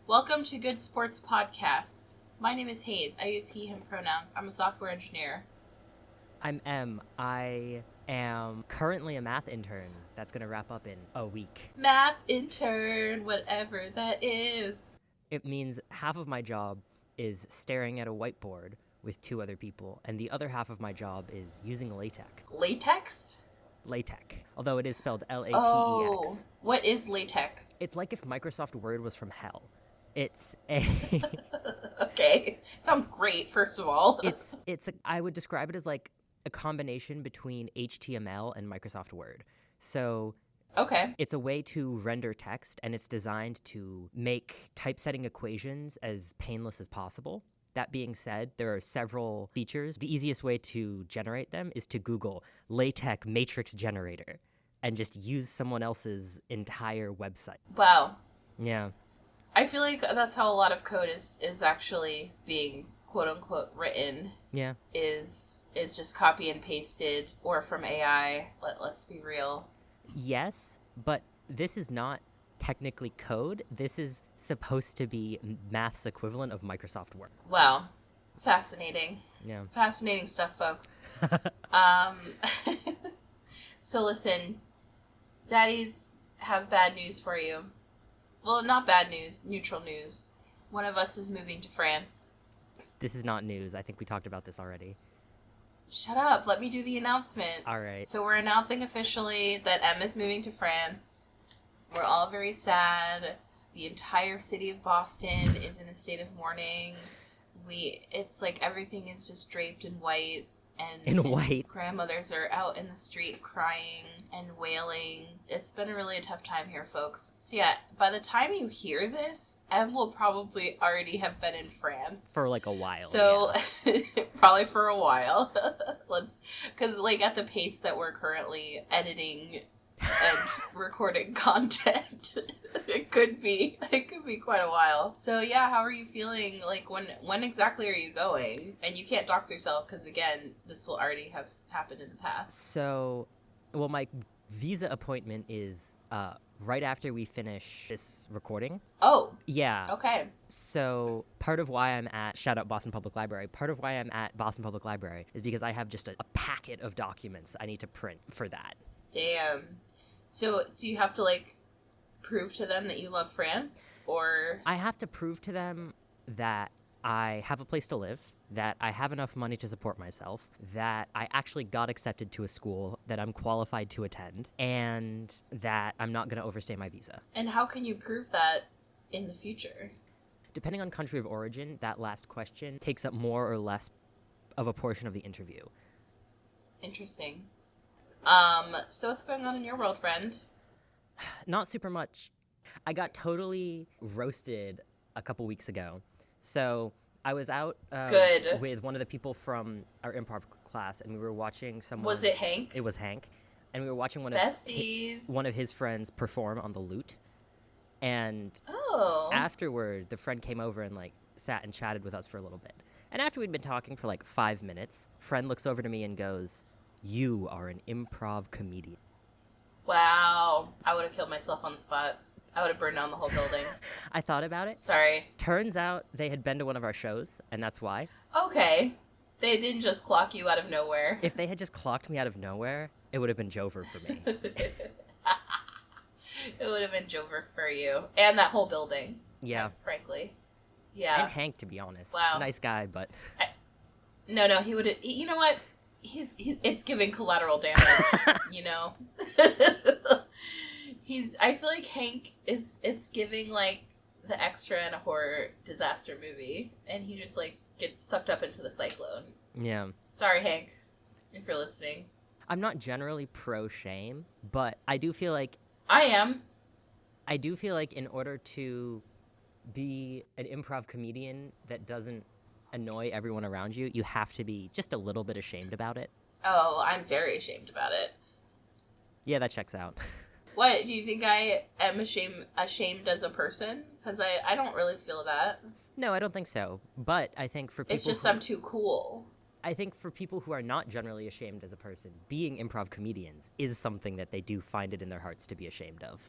Welcome to Good Sports Podcast. My name is Hayes. I use he, him pronouns. I'm a software engineer. I'm M. I am currently a math intern that's going to wrap up in a week. Math intern, whatever that is. It means half of my job is staring at a whiteboard with two other people, and the other half of my job is using LaTeX. Latex? LaTeX, although it is spelled L-A-T-E-X. Oh, what is LaTeX? It's like if Microsoft Word was from hell. It's a... Okay, sounds great, first of all. I would describe it as like a combination between HTML and Microsoft Word. So Okay. it's a way to render text, and it's designed to make typesetting equations as painless as possible. That being said, there are several features. The easiest way to generate them is to Google LaTeX matrix generator and just use someone else's entire website. Wow. Yeah. I feel like that's how a lot of code is actually being quote-unquote written. Yeah. Is just copy and pasted or from AI. Let's be real. Yes, but this is not technically code. This is supposed to be math's equivalent of Microsoft Word. Wow. Fascinating. Yeah. Fascinating stuff, folks. So listen, daddies have bad news for you. Well, not bad news, neutral news. One of us is moving to France. This is not news. I think we talked about this already. Shut up. Let me do the announcement. All right. So we're announcing officially that Em is moving to France. We're all very sad. The entire city of Boston is in a state of mourning. It's like everything is just draped in white. And grandmothers are out in the street crying and wailing. It's been really a tough time here, folks. So yeah, by the time you hear this, Em will probably already have been in France. For like a while. So, yeah. Probably for a while. Because like at the pace that we're currently editing and recording content, it could be quite a while. So yeah, how are you feeling? Like when exactly are you going? And you can't dox yourself because again, this will already have happened in the past. So, well, my visa appointment is right after we finish this recording. Oh. Yeah. Okay. So part of why I'm at, shout out Boston Public Library, part of why I'm at Boston Public Library is because I have just a packet of documents I need to print for that. Damn. So do you have to like prove to them that you love France, or? I have to prove to them that I have a place to live, that I have enough money to support myself, that I actually got accepted to a school that I'm qualified to attend, and that I'm not going to overstay my visa. And how can you prove that in the future? Depending on country of origin, that last question takes up more or less of a portion of the interview. Interesting. So what's going on in your world, friend? Not super much. I got totally roasted a couple weeks ago. So I was out with one of the people from our improv class, and we were watching someone. Was it Hank? It was Hank. And we were watching one of his friends perform on the lute. And afterward, the friend came over and like sat and chatted with us for a little bit. And after we'd been talking for like 5 minutes, friend looks over to me and goes, "You are an improv comedian." Wow. I would have killed myself on the spot. I would have burned down the whole building. I thought about it. Sorry. Turns out they had been to one of our shows, and that's why. Okay. They didn't just clock you out of nowhere. If they had just clocked me out of nowhere, it would have been Jover for me. It would have been Jover for you. And that whole building. Yeah. Frankly. Yeah. And Hank, to be honest. Wow. Nice guy, but... No, he would have... You know what? It's giving collateral damage, you know? I feel like Hank it's giving like the extra in a horror disaster movie, and he just like gets sucked up into the cyclone. Yeah. Sorry, Hank, if you're listening. I'm not generally pro shame, but I do feel like I am. I do feel like in order to be an improv comedian that doesn't annoy everyone around you, you have to be just a little bit ashamed about it. Oh, I'm very ashamed about it. Yeah, that checks out. What, do you think I am ashamed as a person? Because I don't really feel that. No, I don't think so. But I think for people it's just I'm too cool. I think for people who are not generally ashamed as a person, being improv comedians is something that they do find it in their hearts to be ashamed of.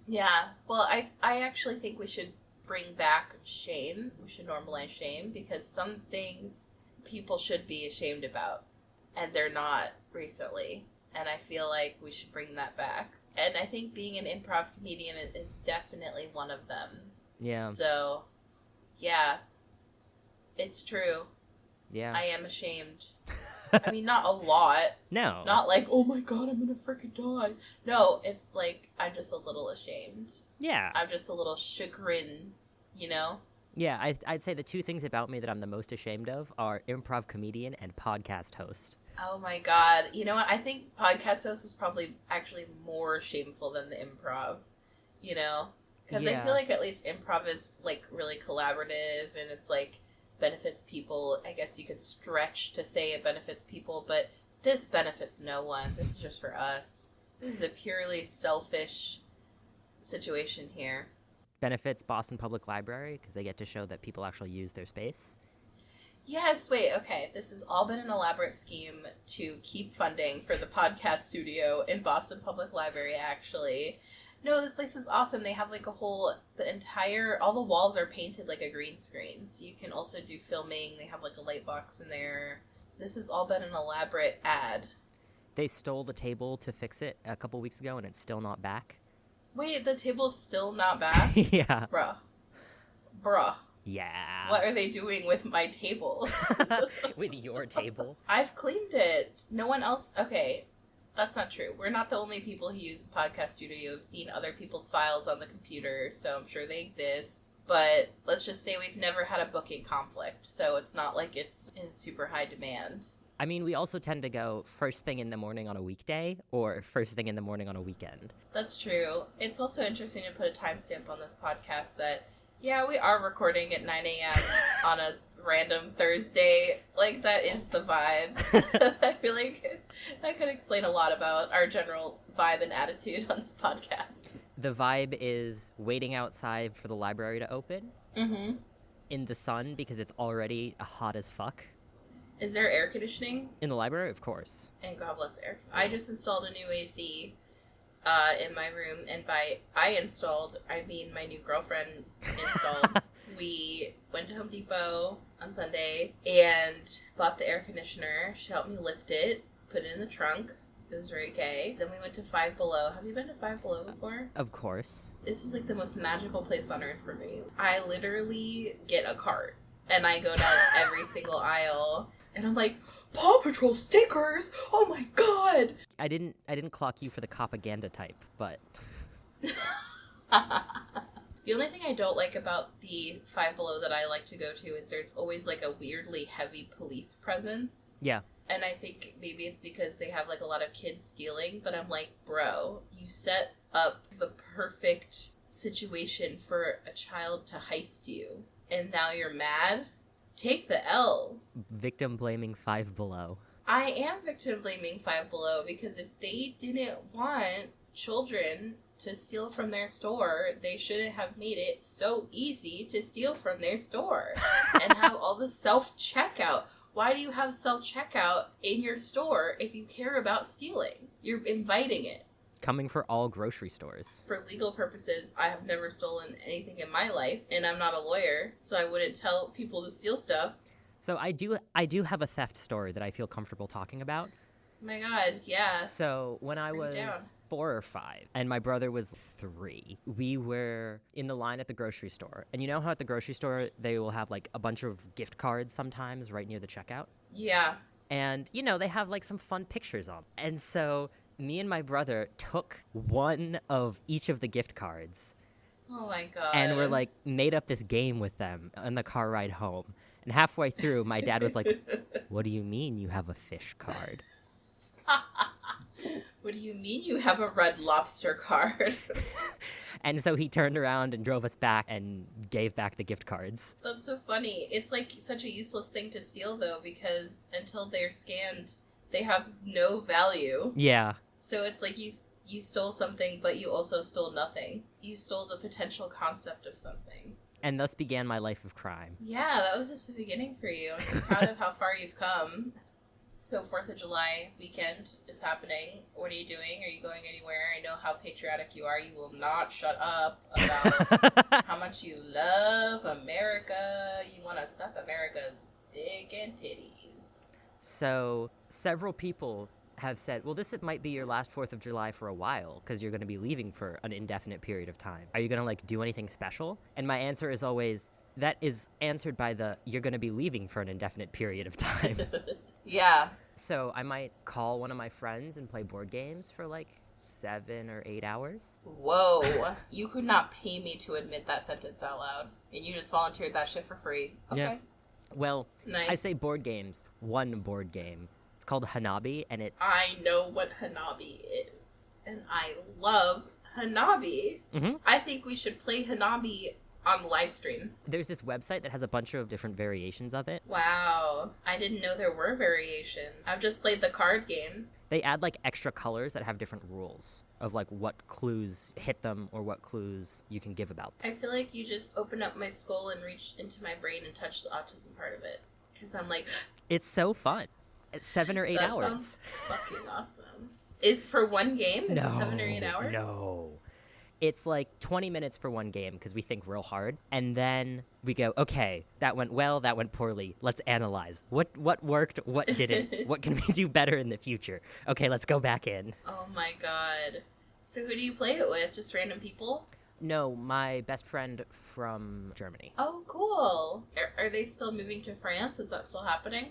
Yeah. Well, I actually think we should bring back shame. We should normalize shame because some things people should be ashamed about and they're not recently. And I feel like we should bring that back. And I think being an improv comedian is definitely one of them. Yeah. So, yeah, it's true. Yeah. I am ashamed. I mean, not a lot. No. Not like, oh my god, I'm gonna freaking die. No, it's like, I'm just a little ashamed. Yeah. I'm just a little chagrin, you know? Yeah, I'd say the two things about me that I'm the most ashamed of are improv comedian and podcast host. Oh my god. You know what? I think podcast host is probably actually more shameful than the improv, you know? Because I feel like at least improv is, like, really collaborative and it's, like, benefits people. I guess you could stretch to say it benefits people, but this benefits no one. This is just for us. This is a purely selfish situation here. Benefits Boston Public Library because they get to show that people actually use their space. Yes, wait, okay. This has all been an elaborate scheme to keep funding for the podcast studio in Boston Public Library, actually. No, this place is awesome. They have like all the walls are painted like a green screen. So you can also do filming. They have like a light box in there. This has all been an elaborate ad. They stole the table to fix it a couple weeks ago and it's still not back. Wait, the table's still not back? Yeah. Bruh. Yeah. What are they doing with my table? With your table? I've cleaned it. No one else... Okay, that's not true. We're not the only people who use the podcast studio. I've seen other people's files on the computer, so I'm sure they exist. But let's just say we've never had a booking conflict, so it's not like it's in super high demand. I mean, we also tend to go first thing in the morning on a weekday or first thing in the morning on a weekend. That's true. It's also interesting to put a timestamp on this podcast that, yeah, we are recording at 9 a.m. on a random Thursday. Like, that is the vibe. I feel like that could explain a lot about our general vibe and attitude on this podcast. The vibe is waiting outside for the library to open. Mm-hmm. In the sun because it's already hot as fuck. Is there air conditioning? In the library, of course. And God bless air. I just installed a new AC in my room, and by I installed, I mean my new girlfriend installed. We went to Home Depot on Sunday and bought the air conditioner. She helped me lift it, put it in the trunk. It was very gay. Then we went to Five Below. Have you been to Five Below before? Of course. This is like the most magical place on earth for me. I literally get a cart, and I go down every single aisle. And I'm like, Paw Patrol stickers! Oh my god! I didn't clock you for the propaganda type, but... The only thing I don't like about the Five Below that I like to go to is there's always like a weirdly heavy police presence. Yeah. And I think maybe it's because they have like a lot of kids stealing, but I'm like, bro, you set up the perfect situation for a child to heist you, and now you're mad? Take the L. Victim blaming Five Below. I am victim blaming Five Below because if they didn't want children to steal from their store, they shouldn't have made it so easy to steal from their store and have all the self-checkout. Why do you have self-checkout in your store if you care about stealing? You're inviting it. Coming for all grocery stores. For legal purposes, I have never stolen anything in my life, and I'm not a lawyer, so I wouldn't tell people to steal stuff. So I do have a theft story that I feel comfortable talking about. Oh my god, yeah. So when I was 4 or 5 and my brother was 3, we were in the line at the grocery store. And you know how at the grocery store they will have like a bunch of gift cards sometimes right near the checkout? Yeah. And, you know, they have like some fun pictures on. And so me and my brother took one of each of the gift cards. Oh my god. And we're like made up this game with them on the car ride home. And halfway through, my dad was like, "What do you mean you have a fish card?" What do you mean you have a Red Lobster card? And so he turned around and drove us back and gave back the gift cards. That's so funny. It's like such a useless thing to steal, though, because until they're scanned, they have no value. Yeah. So it's like you stole something, but you also stole nothing. You stole the potential concept of something. And thus began my life of crime. Yeah, that was just the beginning for you. I'm so proud of how far you've come. So 4th of July weekend is happening. What are you doing? Are you going anywhere? I know how patriotic you are. You will not shut up about how much you love America. You want to suck America's dick and titties. So several people have said, well, this might be your last 4th of July for a while because you're going to be leaving for an indefinite period of time. Are you going to like do anything special? And my answer is always, that is answered by the, you're going to be leaving for an indefinite period of time. Yeah. So I might call one of my friends and play board games for like 7 or 8 hours. Whoa. You could not pay me to admit that sentence out loud. And you just volunteered that shit for free. Okay. Yeah. Well, Nice. I say board games. One board game. It's called Hanabi, and it... I know what Hanabi is. And I love Hanabi. Mm-hmm. I think we should play Hanabi on live stream. There's this website that has a bunch of different variations of it. Wow. I didn't know there were variations. I've just played the card game. They add like extra colors that have different rules of like what clues hit them or what clues you can give about them. I feel like you just opened up my skull and reached into my brain and touched the autism part of it. Because I'm like... It's so fun. It's 7 or 8 that hours. Sounds fucking awesome. It's for one game? Is it 7 or 8 hours? No. It's like 20 minutes for one game because we think real hard. And then we go, okay, that went well, that went poorly. Let's analyze. What worked, what didn't? What can we do better in the future? Okay, let's go back in. Oh my god. So who do you play it with? Just random people? No, my best friend from Germany. Oh, cool. Are they still moving to France? Is that still happening?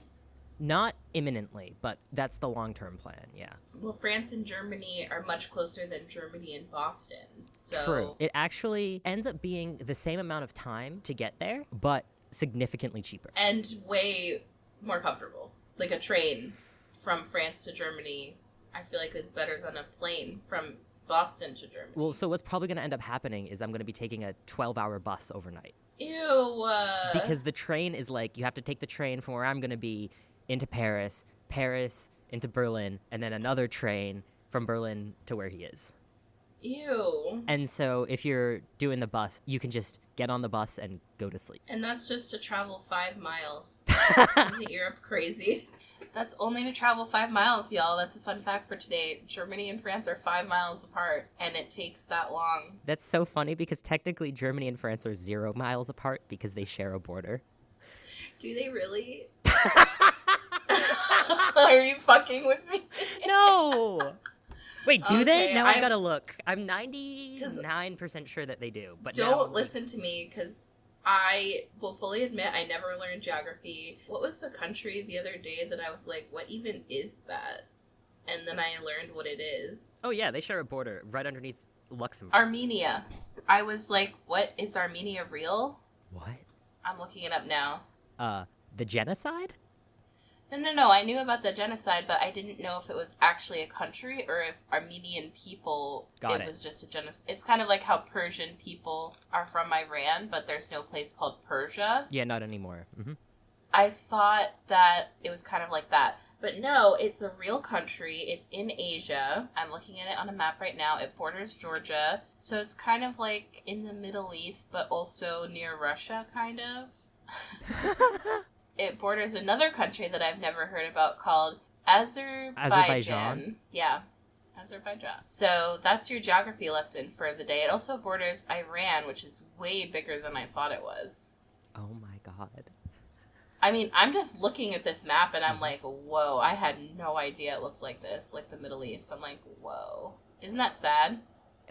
Not imminently, but that's the long-term plan, yeah. Well, France and Germany are much closer than Germany and Boston, so... True. It actually ends up being the same amount of time to get there, but significantly cheaper. And way more comfortable. Like a train from France to Germany, I feel like is better than a plane from Boston to Germany. Well, so what's probably going to end up happening is I'm going to be taking a 12-hour bus overnight. Ew. Because the train is like, you have to take the train from where I'm going to be into Paris, Paris into Berlin, and then another train from Berlin to where he is. Ew. And so if you're doing the bus, you can just get on the bus and go to sleep. And that's just to travel 5 miles. Isn't Europe crazy? That's only to travel 5 miles, y'all. That's a fun fact for today. Germany and France are 5 miles apart, and it takes that long. That's so funny because technically Germany and France are 0 miles apart because they share a border. Do they really? Are you fucking with me? No! Wait, do they? Okay, Now I've got to look. I'm 99% sure that they do. But don't listen to me, because I will fully admit I never learned geography. What was the country the other day that I was like, what even is that? And then I learned what it is. Oh yeah, they share a border right underneath Luxembourg. Armenia. I was like, what, is Armenia real? What? I'm looking it up now. The genocide? No, I knew about the genocide, but I didn't know if it was actually a country or if Armenian people, it was just a genocide. It's kind of like how Persian people are from Iran, but there's no place called Persia. Yeah, not anymore. Mm-hmm. I thought that it was kind of like that. But no, it's a real country. It's in Asia. I'm looking at it on a map right now. It borders Georgia. So it's kind of like in the Middle East, but also near Russia, kind of. It borders another country that I've never heard about called Azerbaijan. Yeah, Azerbaijan. So that's your geography lesson for the day. It also borders Iran, which is way bigger than I thought it was. Oh my god. I mean, I'm just looking at this map and I'm like, whoa, I had no idea it looked like this, like the Middle East. I'm like, whoa. Isn't that sad?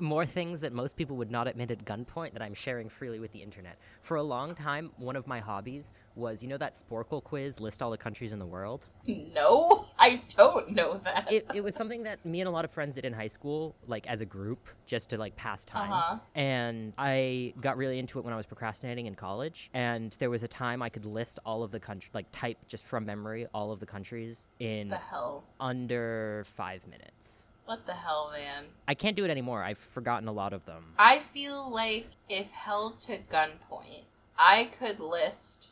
More things that most people would not admit at gunpoint that I'm sharing freely with the internet. For a long time, one of my hobbies was, you know that Sporkle quiz, list all the countries in the world? No, I don't know that. It was something that me and a lot of friends did in high school, like as a group, just to like pass time. Uh-huh. And I got really into it when I was procrastinating in college. And there was a time I could list all of the countries, like type just from memory all of the countries in What the hell? under 5 minutes. What the hell, man? I can't do it anymore. I've forgotten a lot of them. I feel like if held to gunpoint, I could list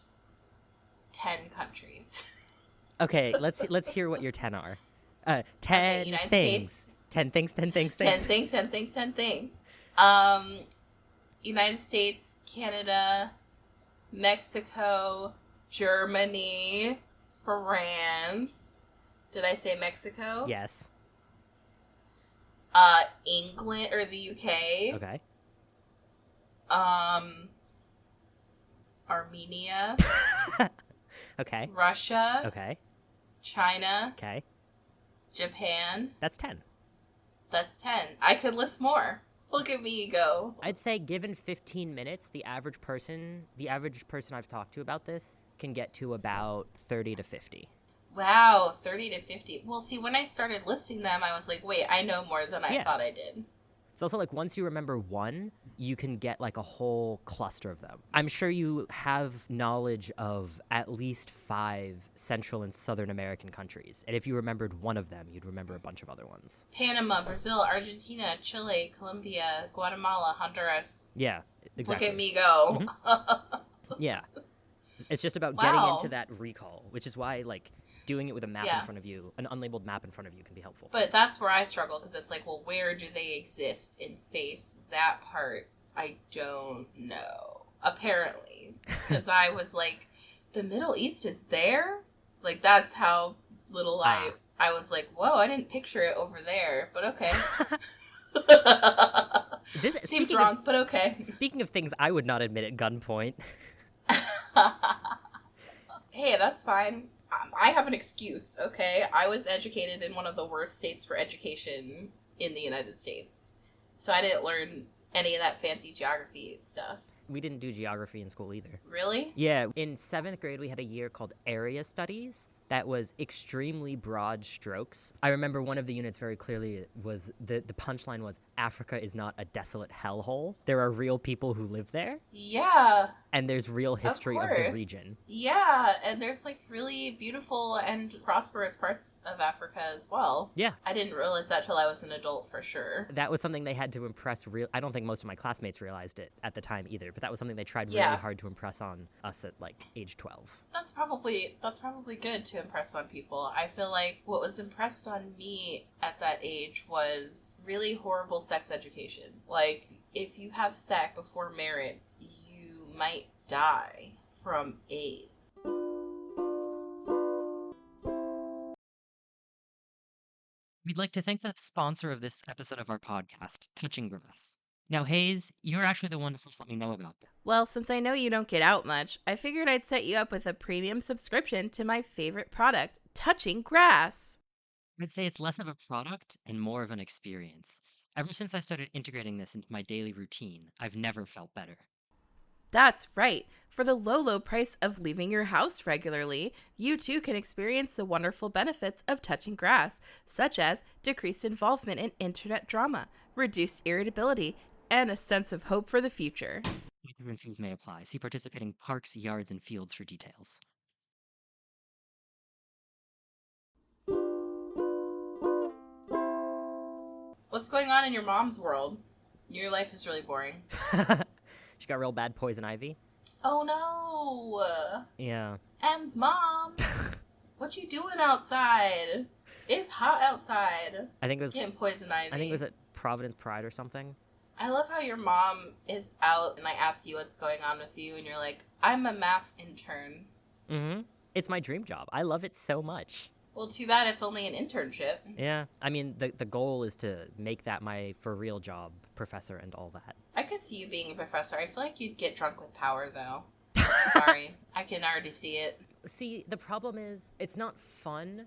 10 countries. Okay, let's hear what your 10 are. 10 Okay, United things. States. 10 things, 10 things, 10 things, 10 things, 10 things. United States, Canada, Mexico, Germany, France, Did I say Mexico? Yes. England or the UK. Okay. Armenia. Okay. Russia. Okay. China. Okay. Japan. That's 10. That's 10. I could list more. Look at me go. I'd say given 15 minutes, the average person I've talked to about this can get to about 30 to 50. Wow, 30 to 50. Well, see, when I started listing them, I was like, wait, I know more than I thought I did. It's also like once you remember one, you can get like a whole cluster of them. I'm sure you have knowledge of at least 5 Central and Southern American countries. And if you remembered one of them, you'd remember a bunch of other ones. Panama, Brazil, Argentina, Chile, Colombia, Guatemala, Honduras. Yeah, exactly. Look at me go. Mm-hmm. Yeah. It's just about getting into that recall, which is why, like, doing it with a map in front of you, an unlabeled map in front of you, can be helpful. But that's where I struggle, because it's like, well, where do they exist in space? That part, I don't know. Apparently. Because I was like, the Middle East is there? Like, that's how little I was like, whoa, I didn't picture it over there, but okay. This seems wrong, but okay. Speaking of things I would not admit at gunpoint. Hey, that's fine. I have an excuse, okay? I was educated in one of the worst states for education in the United States. So I didn't learn any of that fancy geography stuff. We didn't do geography in school either. Really? Yeah, in 7th grade we had a year called area studies that was extremely broad strokes. I remember one of the units very clearly was, the punchline was, Africa is not a desolate hellhole. There are real people who live there. Yeah. And there's real history of the region. Yeah, and there's like really beautiful and prosperous parts of Africa as well. Yeah. I didn't realize that till I was an adult for sure. That was something they had to impress I don't think most of my classmates realized it at the time either, but that was something they tried really hard to impress on us at like age 12. That's probably good to impress on people. I feel like what was impressed on me at that age was really horrible sex education. Like, if you have sex before marriage, you might die from AIDS. We'd like to thank the sponsor of this episode of our podcast, Touching Grass. Now, Hayes, you're actually the one to first let me know about that. Well, since I know you don't get out much, I figured I'd set you up with a premium subscription to my favorite product, Touching Grass. I'd say it's less of a product and more of an experience. Ever since I started integrating this into my daily routine, I've never felt better. That's right. For the low price of leaving your house regularly, you too can experience the wonderful benefits of touching grass, such as decreased involvement in internet drama, reduced irritability, and a sense of hope for the future. Different fees may apply. See participating parks, yards, and fields for details. What's going on in your mom's world? Your life is really boring. She got real bad poison ivy. Oh no! Yeah. Em's mom! What you doing outside? It's hot outside. I think it was getting poison ivy. I think it was at Providence Pride or something. I love how your mom is out and I ask you what's going on with you and you're like, I'm a math intern. Mm-hmm. It's my dream job. I love it so much. Well, too bad it's only an internship. Yeah. I mean, the goal is to make that my for real job, professor and all that. I could see you being a professor. I feel like you'd get drunk with power, though. Sorry. I can already see it. See, the problem is, it's not fun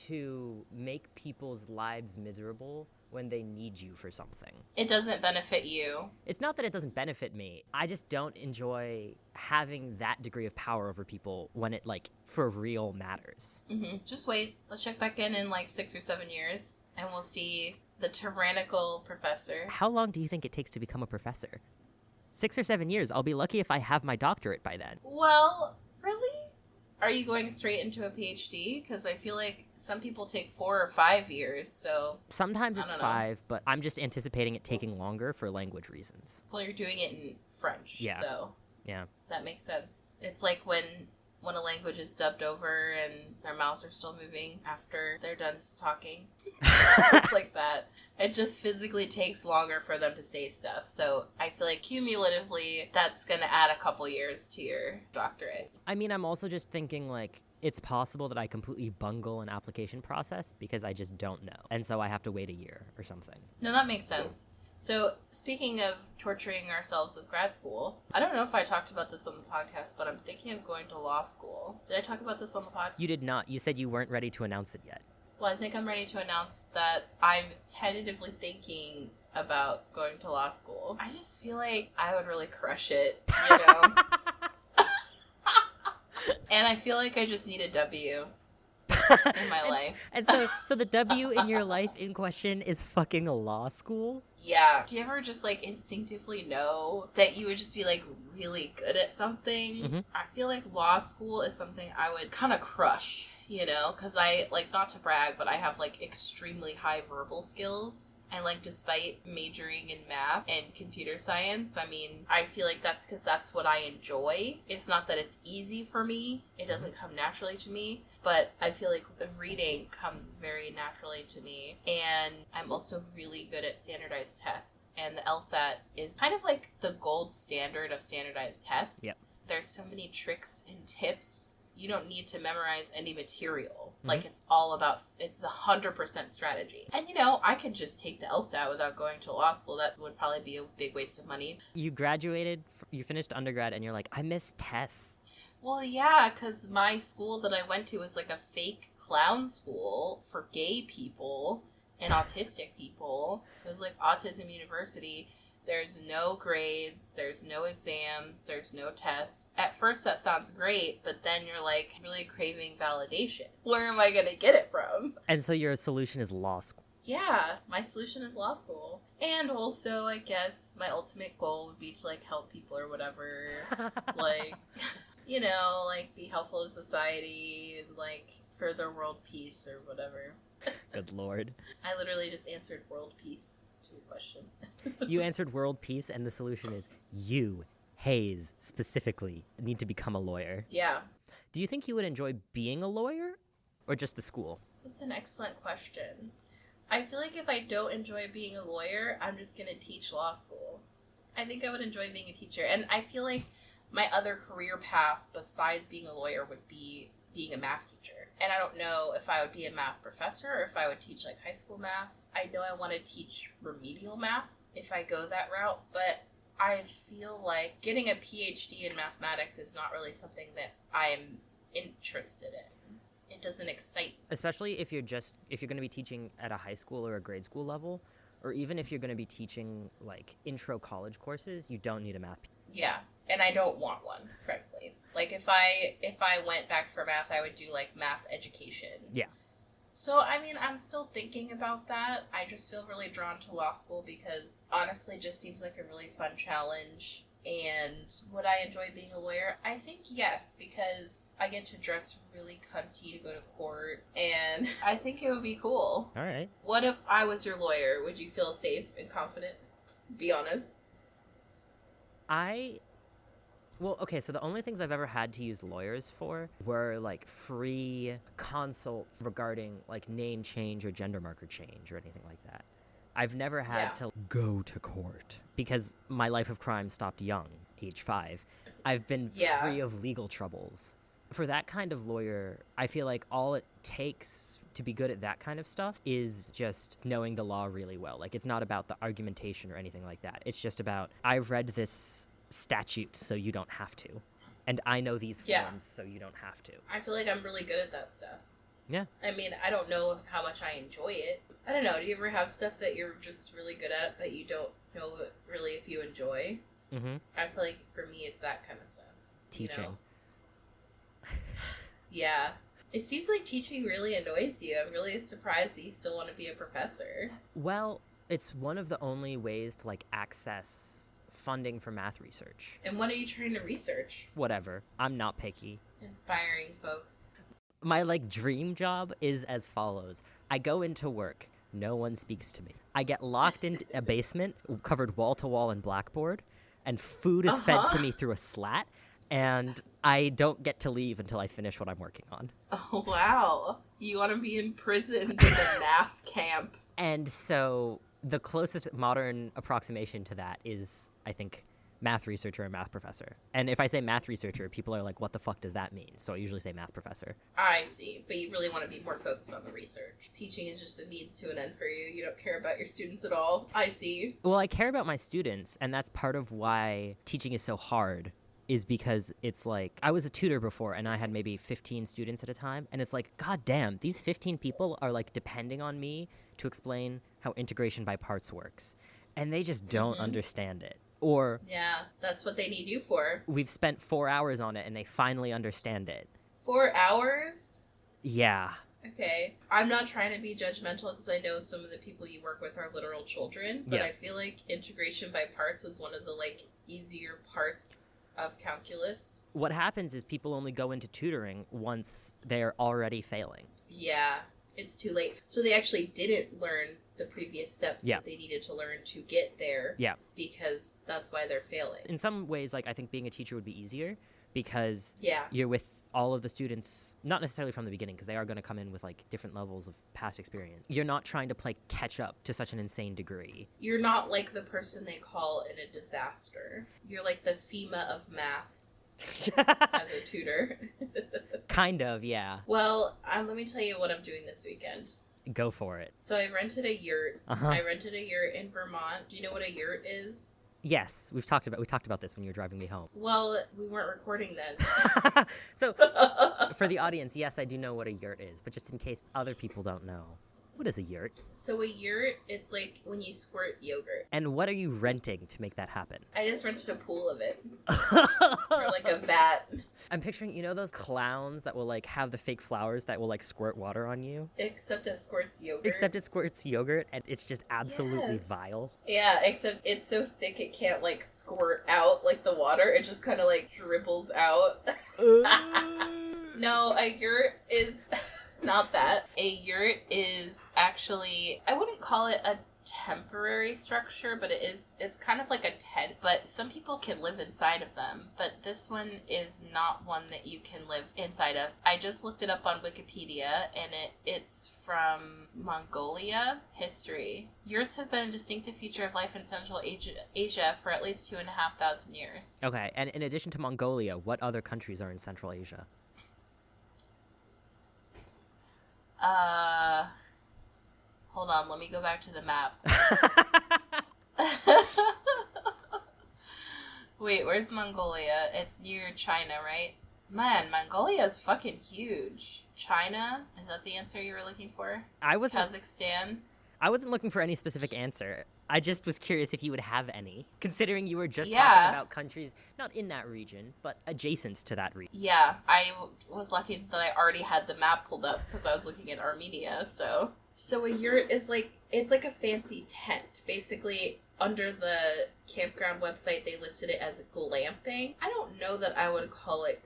to make people's lives miserable when they need you for something. It doesn't benefit you. It's not that it doesn't benefit me. I just don't enjoy having that degree of power over people when it, like, for real matters. Mm-hmm. Just wait. Let's check back in like 6 or 7 years, and we'll see the tyrannical professor. How long do you think it takes to become a professor? 6 or 7 years. I'll be lucky if I have my doctorate by then. Well, really? Are you going straight into a PhD? Because I feel like some people take 4 or 5 years, so... Sometimes it's 5, but I'm just anticipating it taking longer for language reasons. Well, you're doing it in French, yeah. So... Yeah. That makes sense. It's like when a language is dubbed over and their mouths are still moving after they're done talking. It's like that. It just physically takes longer for them to say stuff. So I feel like cumulatively, that's going to add a couple years to your doctorate. I mean, I'm also just thinking, like, It's possible that I completely bungle an application process because I just don't know. And so I have to wait a year or something. No, that makes sense. So, speaking of torturing ourselves with grad school, I don't know if I talked about this on the podcast, but I'm thinking of going to law school. Did I talk about this on the podcast? You did not. You said you weren't ready to announce it yet. Well, I think I'm ready to announce that I'm tentatively thinking about going to law school. I just feel like I would really crush it, you know? And I feel like I just need a W in my life. And so the W in your life in question is fucking law school? Yeah. Do you ever just, like, instinctively know that you would just be, like, really good at something? Mm-hmm. I feel like law school is something I would kind of crush, you know? Because I, like, not to brag, but I have, like, extremely high verbal skills. And, like, despite majoring in math and computer science, I mean, I feel like that's because that's what I enjoy. It's not that it's easy for me. It doesn't come naturally to me. But I feel like reading comes very naturally to me. And I'm also really good at standardized tests. And the LSAT is kind of like the gold standard of standardized tests. Yep. There's so many tricks and tips. You don't need to memorize any material. Mm-hmm. Like, it's all about, it's 100% strategy. And, you know, I could just take the LSAT without going to law school. That would probably be a big waste of money. You graduated, you finished undergrad, and you're like, I miss tests. Well, yeah, because my school that I went to was like a fake clown school for gay people and autistic people. It was like Autism University. There's no grades, there's no exams, there's no tests. At first that sounds great, but then you're like really craving validation. Where am I going to get it from? And so your solution is law school. Yeah, my solution is law school. And also, I guess, my ultimate goal would be to, like, help people or whatever. Like, you know, like, be helpful to society, like, further world peace or whatever. Good lord. I literally just answered world peace to your question. You answered world peace, and the solution is you, Hayes, specifically, need to become a lawyer. Yeah. Do you think you would enjoy being a lawyer, or just the school? That's an excellent question. I feel like if I don't enjoy being a lawyer, I'm just going to teach law school. I think I would enjoy being a teacher. And I feel like my other career path besides being a lawyer would be being a math teacher. And I don't know if I would be a math professor or if I would teach, like, high school math. I know I want to teach remedial math if I go that route, but I feel like getting a PhD in mathematics is not really something that I am interested in. It doesn't excite me. Especially if you're going to be teaching at a high school or a grade school level, or even if you're going to be teaching, like, intro college courses, you don't need a math. Yeah, and I don't want one, frankly. Like, if I went back for math, I would do, like, math education. Yeah. So, I mean, I'm still thinking about that. I just feel really drawn to law school because, honestly, it just seems like a really fun challenge. And would I enjoy being a lawyer? I think yes, because I get to dress really cunty to go to court, and I think it would be cool. All right. What if I was your lawyer? Would you feel safe and confident? Be honest. Well, okay, so the only things I've ever had to use lawyers for were, like, free consults regarding, like, name change or gender marker change or anything like that. I've never had to go to court because my life of crime stopped young, age 5. I've been free of legal troubles. For that kind of lawyer, I feel like all it takes to be good at that kind of stuff is just knowing the law really well. Like, it's not about the argumentation or anything like that. It's just about, I've read this statute so you don't have to. And I know these forms so you don't have to. I feel like I'm really good at that stuff. Yeah. I mean, I don't know how much I enjoy it. I don't know. Do you ever have stuff that you're just really good at but you don't know really if you enjoy? Mm-hmm. I feel like for me it's that kind of stuff. Teaching. You know? Yeah. It seems like teaching really annoys you. I'm really surprised that you still want to be a professor. Well, it's one of the only ways to, like, access funding for math research. And what are you trying to research? Whatever. I'm not picky. Inspiring, folks. My, like, dream job is as follows. I go into work. No one speaks to me. I get locked in a basement covered wall to wall in blackboard, and food is fed to me through a slat, and I don't get to leave until I finish what I'm working on. Oh, wow. You want to be imprisoned in a math camp. And so the closest modern approximation to that is, I think, math researcher or math professor. And if I say math researcher, people are like, what the fuck does that mean? So I usually say math professor. I see. But you really want to be more focused on the research. Teaching is just a means to an end for you. You don't care about your students at all. I see. Well, I care about my students, and that's part of why teaching is so hard, is because it's like, I was a tutor before and I had maybe 15 students at a time, and it's like, god damn, these 15 people are like depending on me to explain how integration by parts works, and they just don't understand it. Or yeah, that's what they need you for. we've spent 4 hours on it and they finally understand it. 4 hours? Yeah. Okay. I'm not trying to be judgmental because I know some of the people you work with are literal children, but Yeah. I feel like integration by parts is one of the like easier parts of calculus. What happens is people only go into tutoring once they're already failing. Yeah, it's too late. So they actually didn't learn the previous steps Yeah. that they needed to learn to get there. Yeah. Because that's why they're failing. In some ways, like, I think being a teacher would be easier because Yeah. you're with all of the students, not necessarily from the beginning, because they are going to come in with like different levels of past experience. You're not trying to play catch up to such an insane degree. You're not like the person they call in a disaster. You're like the FEMA of math as a tutor. Kind of, yeah. Well, let me tell you what I'm doing this weekend. Go for it. So I rented a yurt. Uh-huh. I rented a yurt in Vermont. Do you know what a yurt is? Yes, we talked about this when you were driving me home. Well, we weren't recording then. So, for the audience, yes, I do know what a yurt is, but just in case other people don't know, what is a yurt? So a yurt, it's like when you squirt yogurt. And what are you renting to make that happen? I just rented a pool of it. Or like a vat. I'm picturing, you know those clowns that will like have the fake flowers that will like squirt water on you? Except it squirts yogurt. Except it squirts yogurt and it's just absolutely Yes. vile. Yeah, except it's so thick it can't like squirt out like the water. It just kind of like dribbles out. No, a yurt is not that. A yurt is actually, I wouldn't call it a temporary structure, but it's kind of like a tent, but some people can live inside of them, but this one is not one that you can live inside of. I just looked it up on Wikipedia, and it's from Mongolia history. Yurts have been a distinctive feature of life in Central Asia for at least 2,500 years. Okay, and in addition to Mongolia, what other countries are in Central Asia? Hold on, let me go back to the map. Wait, where's Mongolia? It's near China, right? Man, Mongolia's fucking huge. China? Is that the answer you were looking for? Kazakhstan? I wasn't looking for any specific answer. I just was curious if you would have any, considering you were just Yeah. talking about countries not in that region, but adjacent to that region. Yeah, I was lucky that I already had the map pulled up because I was looking at Armenia, so... So a yurt is like, it's like a fancy tent. Basically, under the campground website, they listed it as glamping. I don't know that I would call it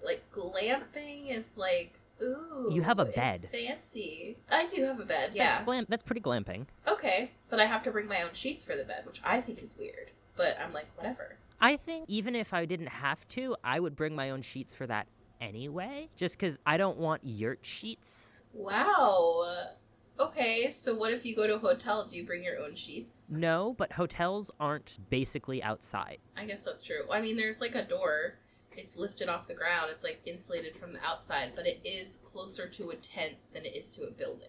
Like, glamping is like, ooh, You have a it's bed. fancy. I do have a bed, yeah. That's pretty glamping. Okay, but I have to bring my own sheets for the bed, which I think is weird. But I'm like, whatever. I think even if I didn't have to, I would bring my own sheets for that anyway, just because I don't want yurt sheets. Wow. Okay, so what if you go to a hotel? Do you bring your own sheets? No, but hotels aren't basically outside. I guess that's true. I mean, there's like a door. It's lifted off the ground. It's like insulated from the outside, but it is closer to a tent than it is to a building.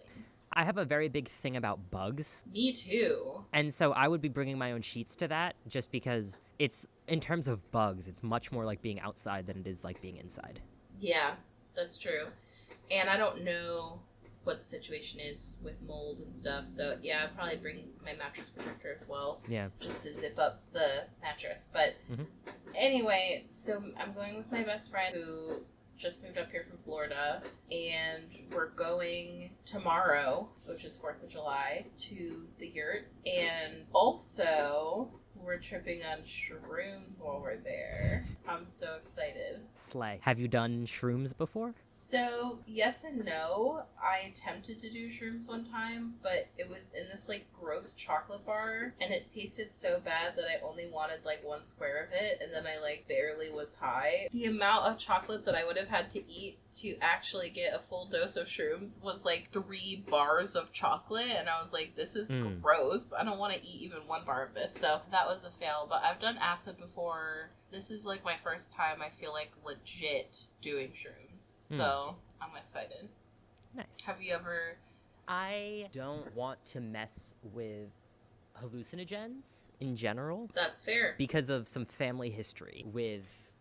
I have a very big thing about bugs. Me too. And so I would be bringing my own sheets to that just because it's, in terms of bugs, it's much more like being outside than it is like being inside. Yeah, that's true. And I don't know what the situation is with mold and stuff, so yeah, I'd probably bring my mattress protector as well. Yeah. Just to zip up the mattress. But anyway, so I'm going with my best friend who just moved up here from Florida, and we're going tomorrow, which is 4th of July, to the yurt, and also we're tripping on shrooms while we're there. I'm so excited. Slay. Have you done shrooms before? So, yes and no. I attempted to do shrooms one time, but it was in this, like, gross chocolate bar, and it tasted so bad that I only wanted, like, 1 square of it, and then I, like, barely was high. The amount of chocolate that I would have had to eat to actually get a full dose of shrooms was, like, 3 bars of chocolate, and I was like, this is gross. I don't want to eat even 1 bar of this. So, that was was a fail, but I've done acid before. This is like my first time, I feel like, legit doing shrooms. So I'm excited. Nice. Have you ever... I don't want to mess with hallucinogens in general. That's fair. Because of some family history with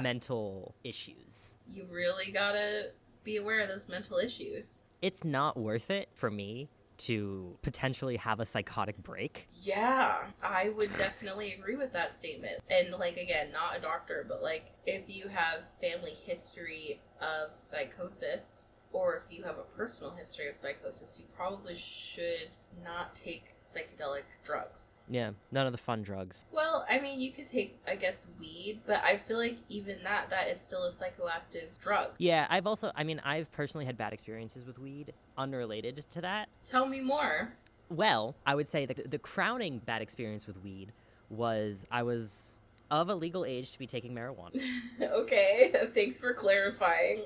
mental issues. You really gotta be aware of those mental issues. It's not worth it for me to potentially have a psychotic break. Yeah, I would definitely agree with that statement. And, like, again, not a doctor, but, like, if you have family history of psychosis, or if you have a personal history of psychosis, you probably should not take psychedelic drugs. Yeah, none of the fun drugs. Well, I mean, you could take, I guess, weed, but I feel like even that is still a psychoactive drug. Yeah, I've personally had bad experiences with weed, unrelated to that. Tell me more. Well, I would say the crowning bad experience with weed was I was of a legal age to be taking marijuana. Okay, thanks for clarifying.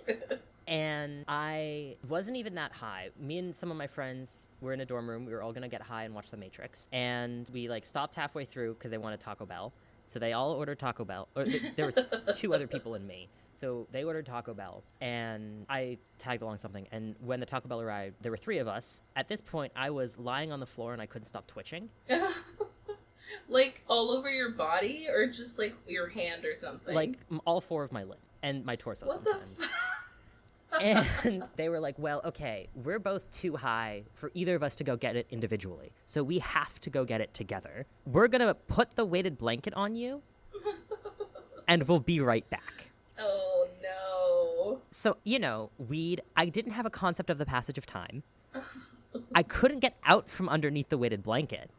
And I wasn't even that high. Me and some of my friends were in a dorm room. We were all going to get high and watch The Matrix. And we, like, stopped halfway through because they wanted Taco Bell. So they all ordered Taco Bell. Or there were 2 other people and me. So they ordered Taco Bell. And I tagged along something. And when the Taco Bell arrived, there were 3 of us. At this point, I was lying on the floor and I couldn't stop twitching. Like, all over your body? Or just, like, your hand or something? Like, all 4 of my limbs. And my torso what sometimes. The And they were like, well, okay, we're both too high for either of us to go get it individually. So we have to go get it together. We're going to put the weighted blanket on you, and we'll be right back. Oh, no. So, weed, I didn't have a concept of the passage of time. I couldn't get out from underneath the weighted blanket.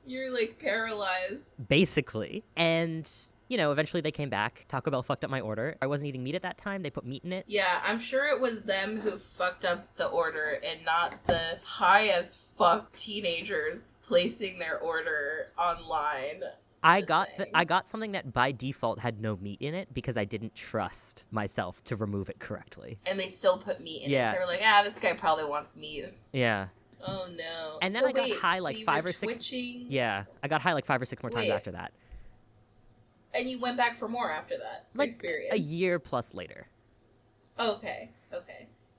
You're, like, paralyzed. Basically. And... eventually they came back. Taco Bell fucked up my order. I wasn't eating meat at that time. They put meat in it. Yeah, I'm sure it was them who fucked up the order and not the high as fuck teenagers placing their order online. I got something that by default had no meat in it because I didn't trust myself to remove it correctly. And they still put meat in it. They were like, this guy probably wants meat. Yeah. Oh, no. And then I got high like 5 or 6... twitching? Yeah, I got high like 5 or 6 more times after that. And you went back for more after that experience? A year plus later. Okay.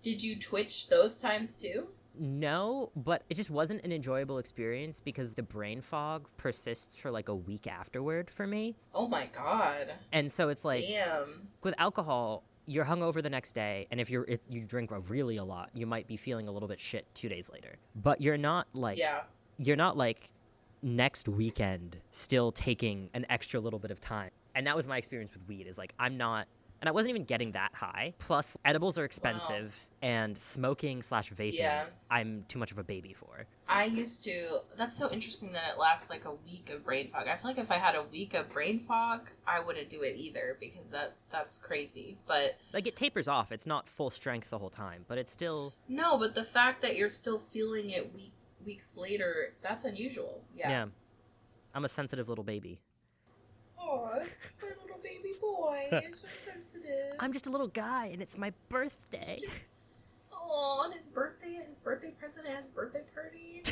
Did you twitch those times too? No, but it just wasn't an enjoyable experience because the brain fog persists for like a week afterward for me. Oh my god. And so it's like... Damn. With alcohol, you're hungover the next day, and if you drink really a lot, you might be feeling a little bit shit 2 days later. But you're not like... Yeah. You're not like... next weekend still taking an extra little bit of time. And that was my experience with weed, is like I'm not, and I wasn't even getting that high. Plus edibles are expensive. Wow. And smoking / vaping I'm too much of a baby for. I used to, that's so interesting that it lasts like a week of brain fog. I feel like if I had a week of brain fog, I wouldn't do it either because that's crazy. But like it tapers off. It's not full strength the whole time, but it's still... No, but the fact that you're still feeling it weeks later, that's unusual. Yeah. I'm a sensitive little baby. Oh, my little baby boy is so sensitive. I'm just a little guy, and it's my birthday. Oh, on his birthday present at his birthday party.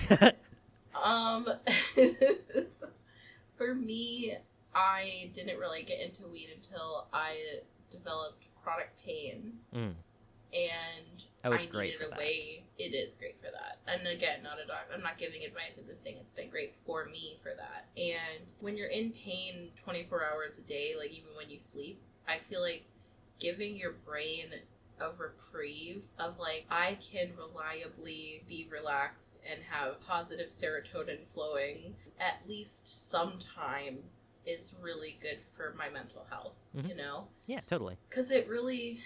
For me, I didn't really get into weed until I developed chronic pain. And I needed a way. It is great for that. And again, not a doctor. I'm not giving advice. I'm just saying it's been great for me for that. And when you're in pain 24 hours a day, like even when you sleep, I feel like giving your brain a reprieve of like, I can reliably be relaxed and have positive serotonin flowing at least sometimes is really good for my mental health, you know? Yeah, totally. Because it really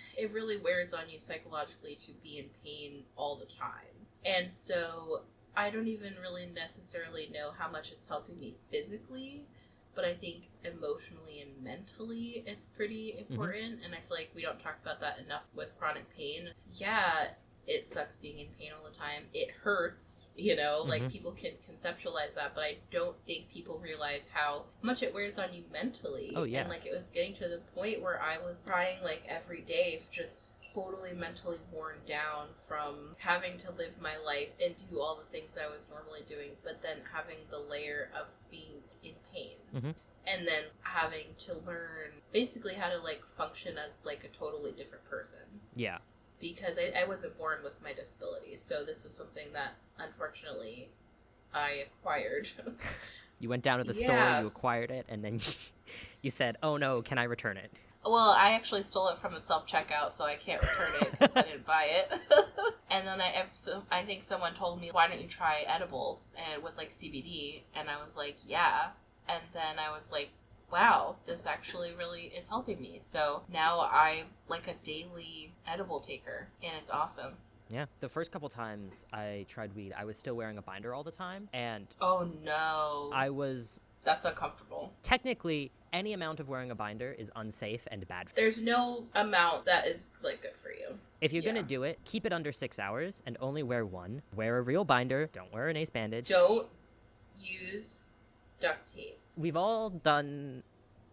wears on you psychologically to be in pain all the time. And so I don't even really necessarily know how much it's helping me physically, but I think emotionally and mentally it's pretty important. And I feel like we don't talk about that enough with chronic pain. Yeah, it sucks being in pain all the time. It hurts, like people can conceptualize that, but I don't think people realize how much it wears on you mentally. Oh, yeah. And like it was getting to the point where I was crying like every day, just totally mentally worn down from having to live my life and do all the things I was normally doing, but then having the layer of being in pain. Mm-hmm. And then having to learn basically how to like function as like a totally different person. Yeah. Because I wasn't born with my disabilities, so this was something that, unfortunately, I acquired. You went down to the store, you acquired it, and then you said, oh no, can I return it? Well, I actually stole it from a self-checkout, so I can't return it because I didn't buy it. And then I think someone told me, why don't you try edibles and with like CBD? And I was like, yeah. And then I was like, wow, this actually really is helping me. So now I'm like a daily edible taker, and it's awesome. Yeah. The first couple times I tried weed, I was still wearing a binder all the time, and... Oh, no. That's uncomfortable. Technically, any amount of wearing a binder is unsafe and bad for you. There's no amount that is, like, good for you. If you're gonna do it, keep it under 6 hours and only wear one. Wear a real binder. Don't wear an ace bandage. Don't use duct tape. We've all done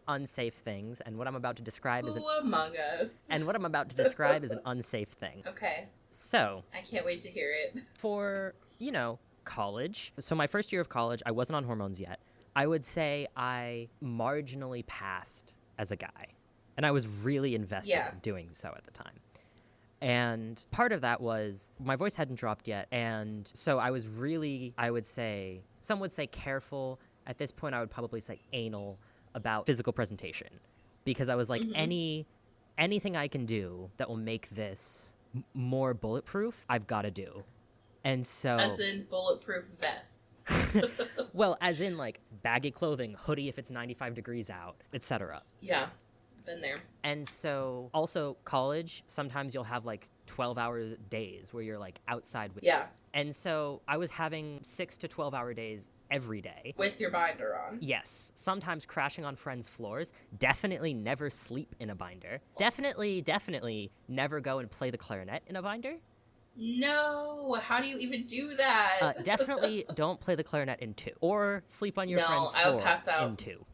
unsafe things, and what I'm about to describe is among us? And what I'm about to describe is an unsafe thing. Okay. So, I can't wait to hear it. For, college. So my first year of college, I wasn't on hormones yet. I would say I marginally passed as a guy. And I was really invested in doing so at the time. And part of that was my voice hadn't dropped yet. And so I was really, I would say, some would say careful. At this point, I would probably say anal about physical presentation. Because I was like, anything I can do that will make this more bulletproof, I've got to do. And so... As in bulletproof vest. Well, as in, like, baggy clothing, hoodie if it's 95 degrees out, etc. Yeah, been there. And so, also, college, sometimes you'll have, like, 12-hour days where you're, like, outside with... Yeah. And so, I was having 6 to 12-hour days every day. With your binder on. Yes. Sometimes crashing on friends' floors. Definitely never sleep in a binder. Definitely never go and play the clarinet in a binder. No, how do you even do that? Definitely don't play the clarinet in 2. Or sleep on your friend's floor I would pass out. in 2.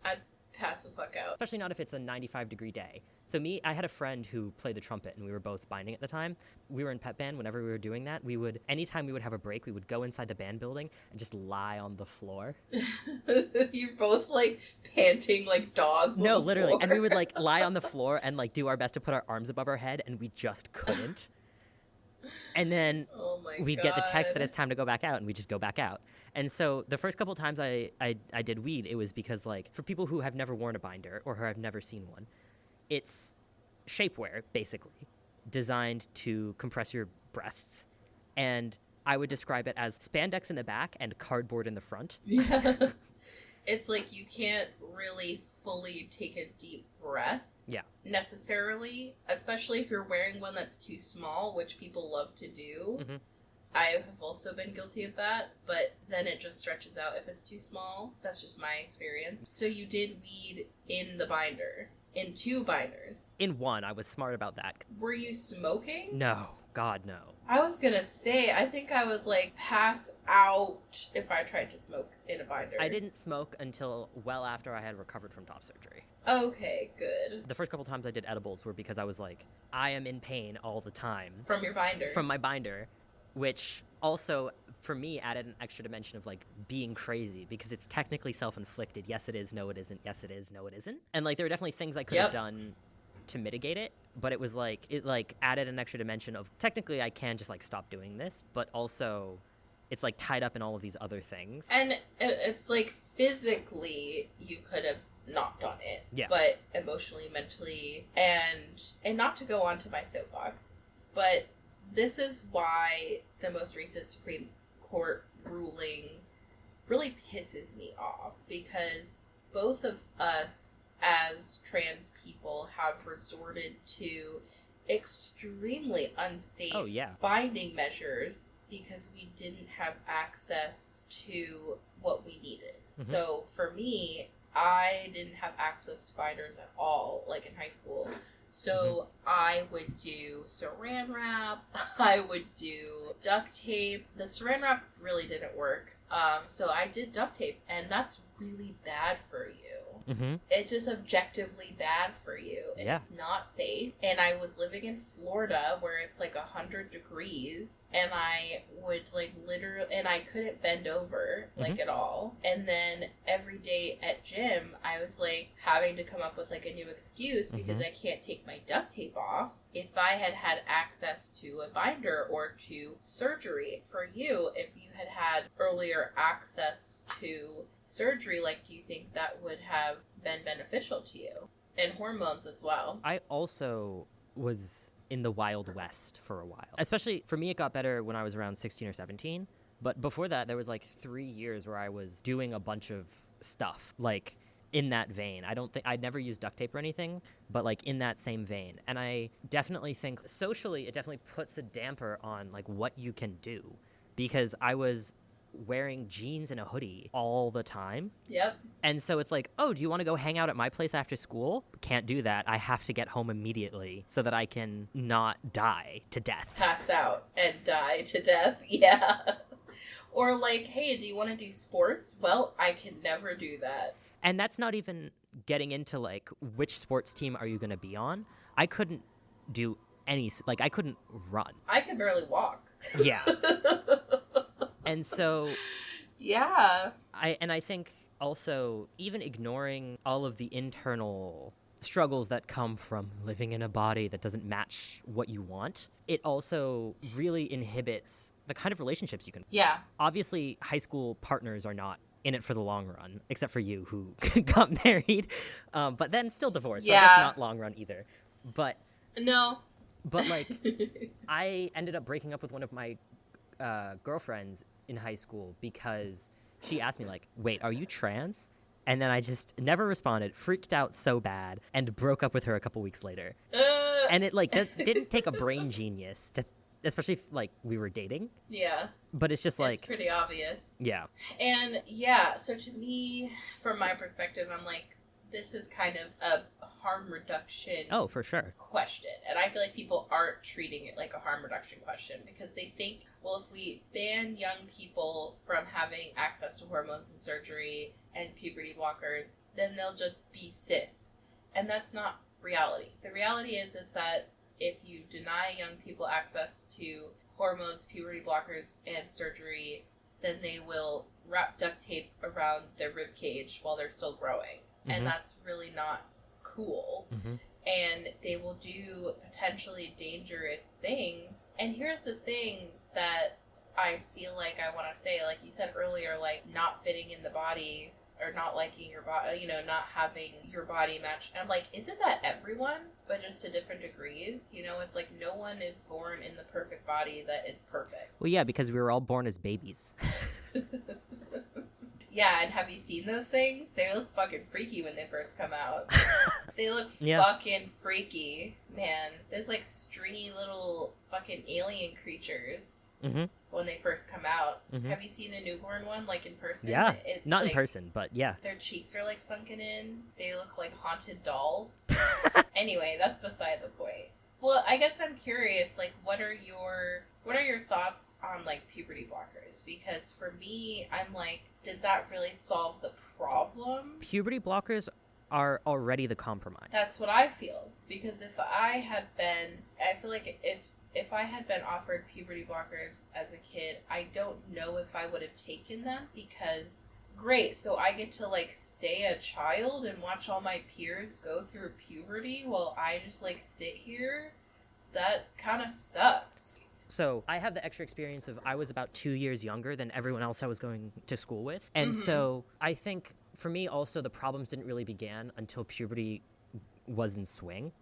I'd pass the fuck out. Especially not if it's a 95-degree day. So I had a friend who played the trumpet, and we were both binding at the time. We were in pep band. Whenever we were doing that, anytime we would have a break, we would go inside the band building and just lie on the floor. You're both, like, panting like dogs on No, the literally. floor. And we would, like, lie on the floor and, like, do our best to put our arms above our head, and we just couldn't. And then we'd get the text that it's time to go back out, and we just go back out. And so the first couple times I did weed, it was because, like, for people who have never worn a binder or who have never seen one, it's shapewear, basically, designed to compress your breasts. And I would describe it as spandex in the back and cardboard in the front. Yeah. It's like you can't really fully take a deep breath. Yeah. Necessarily, especially if you're wearing one that's too small, which people love to do. Mm-hmm. I have also been guilty of that, but then it just stretches out if it's too small. That's just my experience. So you did weed in the binder. In 2 binders. In 1, I was smart about that. Were you smoking? No. God, no. I was gonna say, I think I would, like, pass out if I tried to smoke in a binder. I didn't smoke until well after I had recovered from top surgery. Okay, good. The first couple times I did edibles were because I was like, I am in pain all the time. From your binder? From my binder, which also, for me, added an extra dimension of, like, being crazy, because it's technically self-inflicted. Yes, it is. No, it isn't. Yes, it is. No, it isn't. And, like, there were definitely things I could have done to mitigate it, but it was, like, it, like, added an extra dimension of, technically, I can just, like, stop doing this, but also, it's, like, tied up in all of these other things. And it's, like, physically, you could have not done it. Yeah. But emotionally, mentally, and not to go on to my soapbox, but this is why the most recent Supreme Court ruling really pisses me off, because both of us as trans people have resorted to extremely unsafe binding measures because we didn't have access to what we needed. Mm-hmm. So for me, I didn't have access to binders at all, like in high school. So I would do saran wrap. I would do duct tape. The saran wrap really didn't work. So I did duct tape, and that's really bad for you. Mm-hmm. It's just objectively bad for you, and it's not safe. And I was living in Florida where it's like 100 degrees, and I would like literally, and I couldn't bend over like at all. And then every day at gym, I was like having to come up with like a new excuse because I can't take my duct tape off. If I had had access to a binder or to surgery, for you, if you had had earlier access to surgery, like, do you think that would have been beneficial to you? And hormones as well. I also was in the Wild West for a while. Especially for me, it got better when I was around 16 or 17. But before that, there was like 3 years where I was doing a bunch of stuff, like in that vein. I'd never used duct tape or anything, but like in that same vein. And I definitely think socially, it definitely puts a damper on like what you can do, because I was wearing jeans and a hoodie all the time. Yep. And so it's like, oh, do you want to go hang out at my place after school? Can't do that. I have to get home immediately so that I can not die to death. Pass out and die to death. Yeah. Or like, hey, do you want to do sports? Well, I can never do that. And that's not even getting into like which sports team are you going to be on. I couldn't do I couldn't run. I could barely walk. Yeah. And so, yeah. I think also even ignoring all of the internal struggles that come from living in a body that doesn't match what you want, it also really inhibits the kind of relationships you can. Yeah. Obviously, high school partners are not in it for the long run, except for you who got married, but then still divorced. Yeah. So that's not long run either. But no. But like, I ended up breaking up with one of my girlfriends in high school because she asked me like, wait, are you trans? And then I just never responded, freaked out so bad, and broke up with her a couple weeks later. And it like didn't take a brain genius to, especially if, like, we were dating. Yeah. But it's just like, it's pretty obvious. Yeah. And yeah, so to me, from my perspective, I'm like, this is kind of a harm reduction for sure question. And I feel like people aren't treating it like a harm reduction question because they think, well, if we ban young people from having access to hormones and surgery and puberty blockers, then they'll just be cis. And that's not reality. The reality is that if you deny young people access to hormones, puberty blockers, and surgery, then they will wrap duct tape around their rib cage while they're still growing. And that's really not cool. And they will do potentially dangerous things. And here's the thing that I feel like I want to say, like you said earlier, like not fitting in the body or not liking your body, you know, not having your body match. And I'm like, isn't that everyone? But just to different degrees, you know, it's like no one is born in the perfect body that is perfect. Well, yeah, because we were all born as babies. Yeah, and have you seen those things? They look fucking freaky when they first come out. They look fucking freaky, man. They look like stringy little fucking alien creatures when they first come out. Have you seen a newborn one, like, in person? Yeah, it's not like, in person, but yeah. Their cheeks are, like, sunken in. They look like haunted dolls. Anyway, that's beside the point. Well, I guess I'm curious, like, what are your thoughts on, like, puberty blockers? Because for me, I'm like, does that really solve the problem? Puberty blockers are already the compromise. That's what I feel. Because if I feel like if I had been offered puberty blockers as a kid, I don't know if I would have taken them because, great, so I get to, like, stay a child and watch all my peers go through puberty while I just, like, sit here? That kind of sucks. So I have the extra experience of I was about 2 years younger than everyone else I was going to school with. And so I think for me also the problems didn't really begin until puberty was in swing.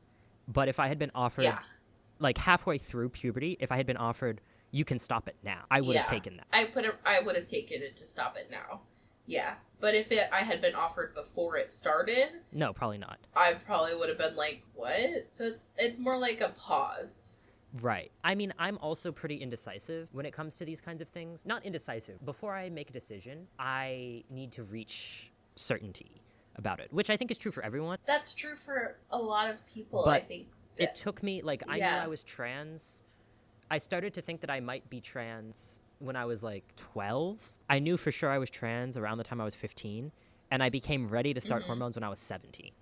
But if I had been offered, like halfway through puberty, if I had been offered, you can stop it now, I would have taken that. I would have taken it to stop it now. Yeah. But if I had been offered before it started... No, probably not. I probably would have been like, what? So it's more like a pause. Right. I mean, I'm also pretty indecisive when it comes to these kinds of things. Not indecisive. Before I make a decision, I need to reach certainty about it, which I think is true for everyone. That's true for a lot of people, but I think. It took me, like, I knew Yeah. I was trans. I started to think that I might be trans when I was, like, 12. I knew for sure I was trans around the time I was 15, and I became ready to start hormones when I was 17.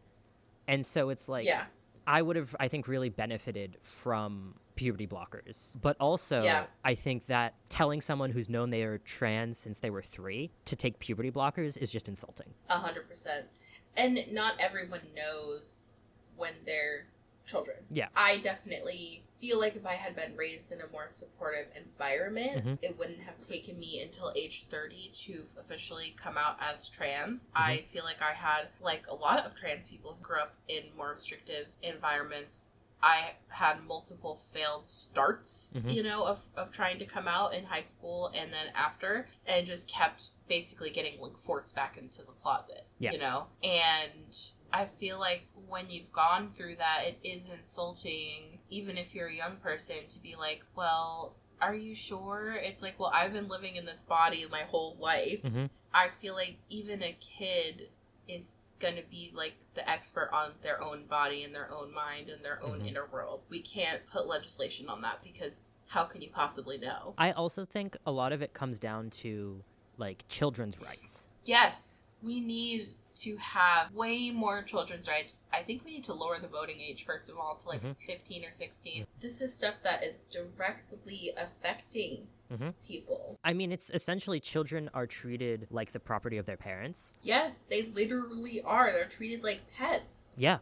And so it's like, Yeah. I would have, I think, really benefited from puberty blockers. But also, Yeah. I think that telling someone who's known they are trans since they were 3 to take puberty blockers is just insulting. 100%. And not everyone knows when they're children. Yeah. I definitely feel like if I had been raised in a more supportive environment, it wouldn't have taken me until age 30 to officially come out as trans. I feel like I had, like a lot of trans people who grew up in more restrictive environments, I had multiple failed starts, you know, of trying to come out in high school and then after, and just kept basically getting, like, forced back into the closet, you know? And I feel like when you've gone through that, it is insulting, even if you're a young person, to be like, well, are you sure? It's like, well, I've been living in this body my whole life. I feel like even a kid is going to be, like, the expert on their own body and their own mind and their own inner world. We can't put legislation on that because how can you possibly know? I also think a lot of it comes down to, like, children's rights. Yes, we need to have way more children's rights. I think we need to lower the voting age, first of all, to, like, 15 or 16. This is stuff that is directly affecting people. I mean, it's essentially children are treated like the property of their parents. Yes, they literally are. They're treated like pets. Yeah.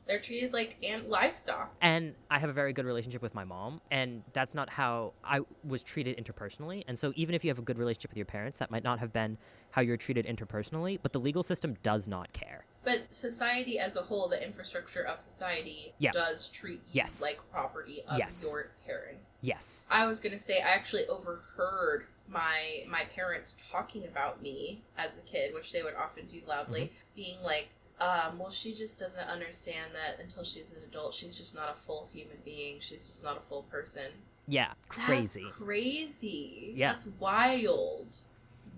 They're treated like livestock. And I have a very good relationship with my mom, and that's not how I was treated interpersonally. And so even if you have a good relationship with your parents, that might not have been how you're treated interpersonally, but the legal system does not care. But society as a whole, the infrastructure of society, does treat you like property of your parents. Yes. I was going to say, I actually overheard my parents talking about me as a kid, which they would often do loudly, being like, well, she just doesn't understand that until she's an adult, she's just not a full human being. She's just not a full person. Yeah, crazy. That's crazy. Yeah. That's wild.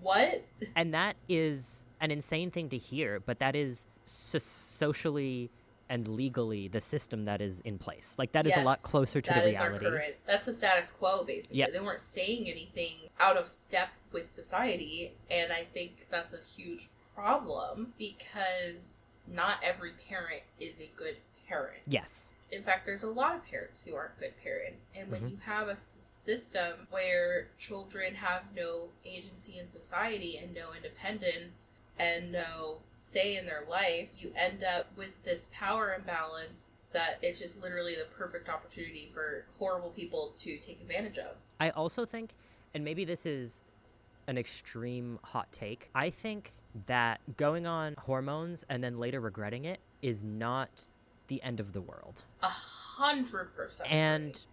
What? And that is an insane thing to hear, but that is socially and legally the system that is in place. Like, that is a lot closer to the reality. That is our current. That's the status quo, basically. Yep. They weren't saying anything out of step with society, and I think that's a huge problem because not every parent is a good parent. Yes. In fact, there's a lot of parents who aren't good parents. And when you have a system where children have no agency in society and no independence and no say in their life, you end up with this power imbalance that it's just literally the perfect opportunity for horrible people to take advantage of. I also think, and maybe this is an extreme hot take, I think that going on hormones and then later regretting it is not the end of the world. 100%. And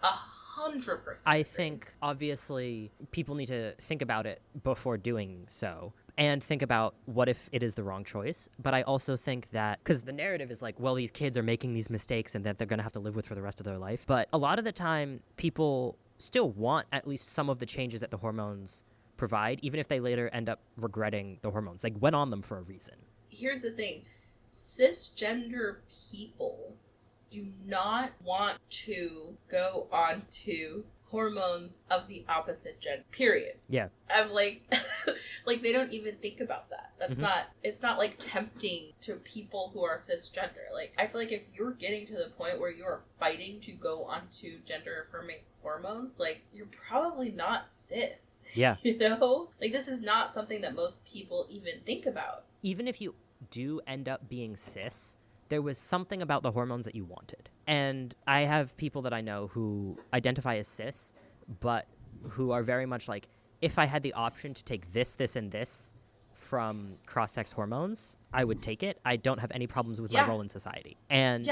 100%. I think, obviously, people need to think about it before doing so and think about what if it is the wrong choice. But I also think that, because the narrative is like, well, these kids are making these mistakes and that they're going to have to live with for the rest of their life. But a lot of the time, people still want at least some of the changes that the hormones provide, even if they later end up regretting the hormones. Like, went on them for a reason. Here's the thing. Cisgender people do not want to go on to hormones of the opposite gender, period. Yeah. I'm like, like, they don't even think about that. That's it's not, like, tempting to people who are cisgender. Like, I feel like if you're getting to the point where you are fighting to go onto gender-affirming hormones, like, you're probably not cis. Yeah. You know? Like, this is not something that most people even think about. Even if you do end up being cis, there was something about the hormones that you wanted. And I have people that I know who identify as cis, but who are very much like, if I had the option to take this, this, and this from cross-sex hormones, I would take it. I don't have any problems with my role in society. And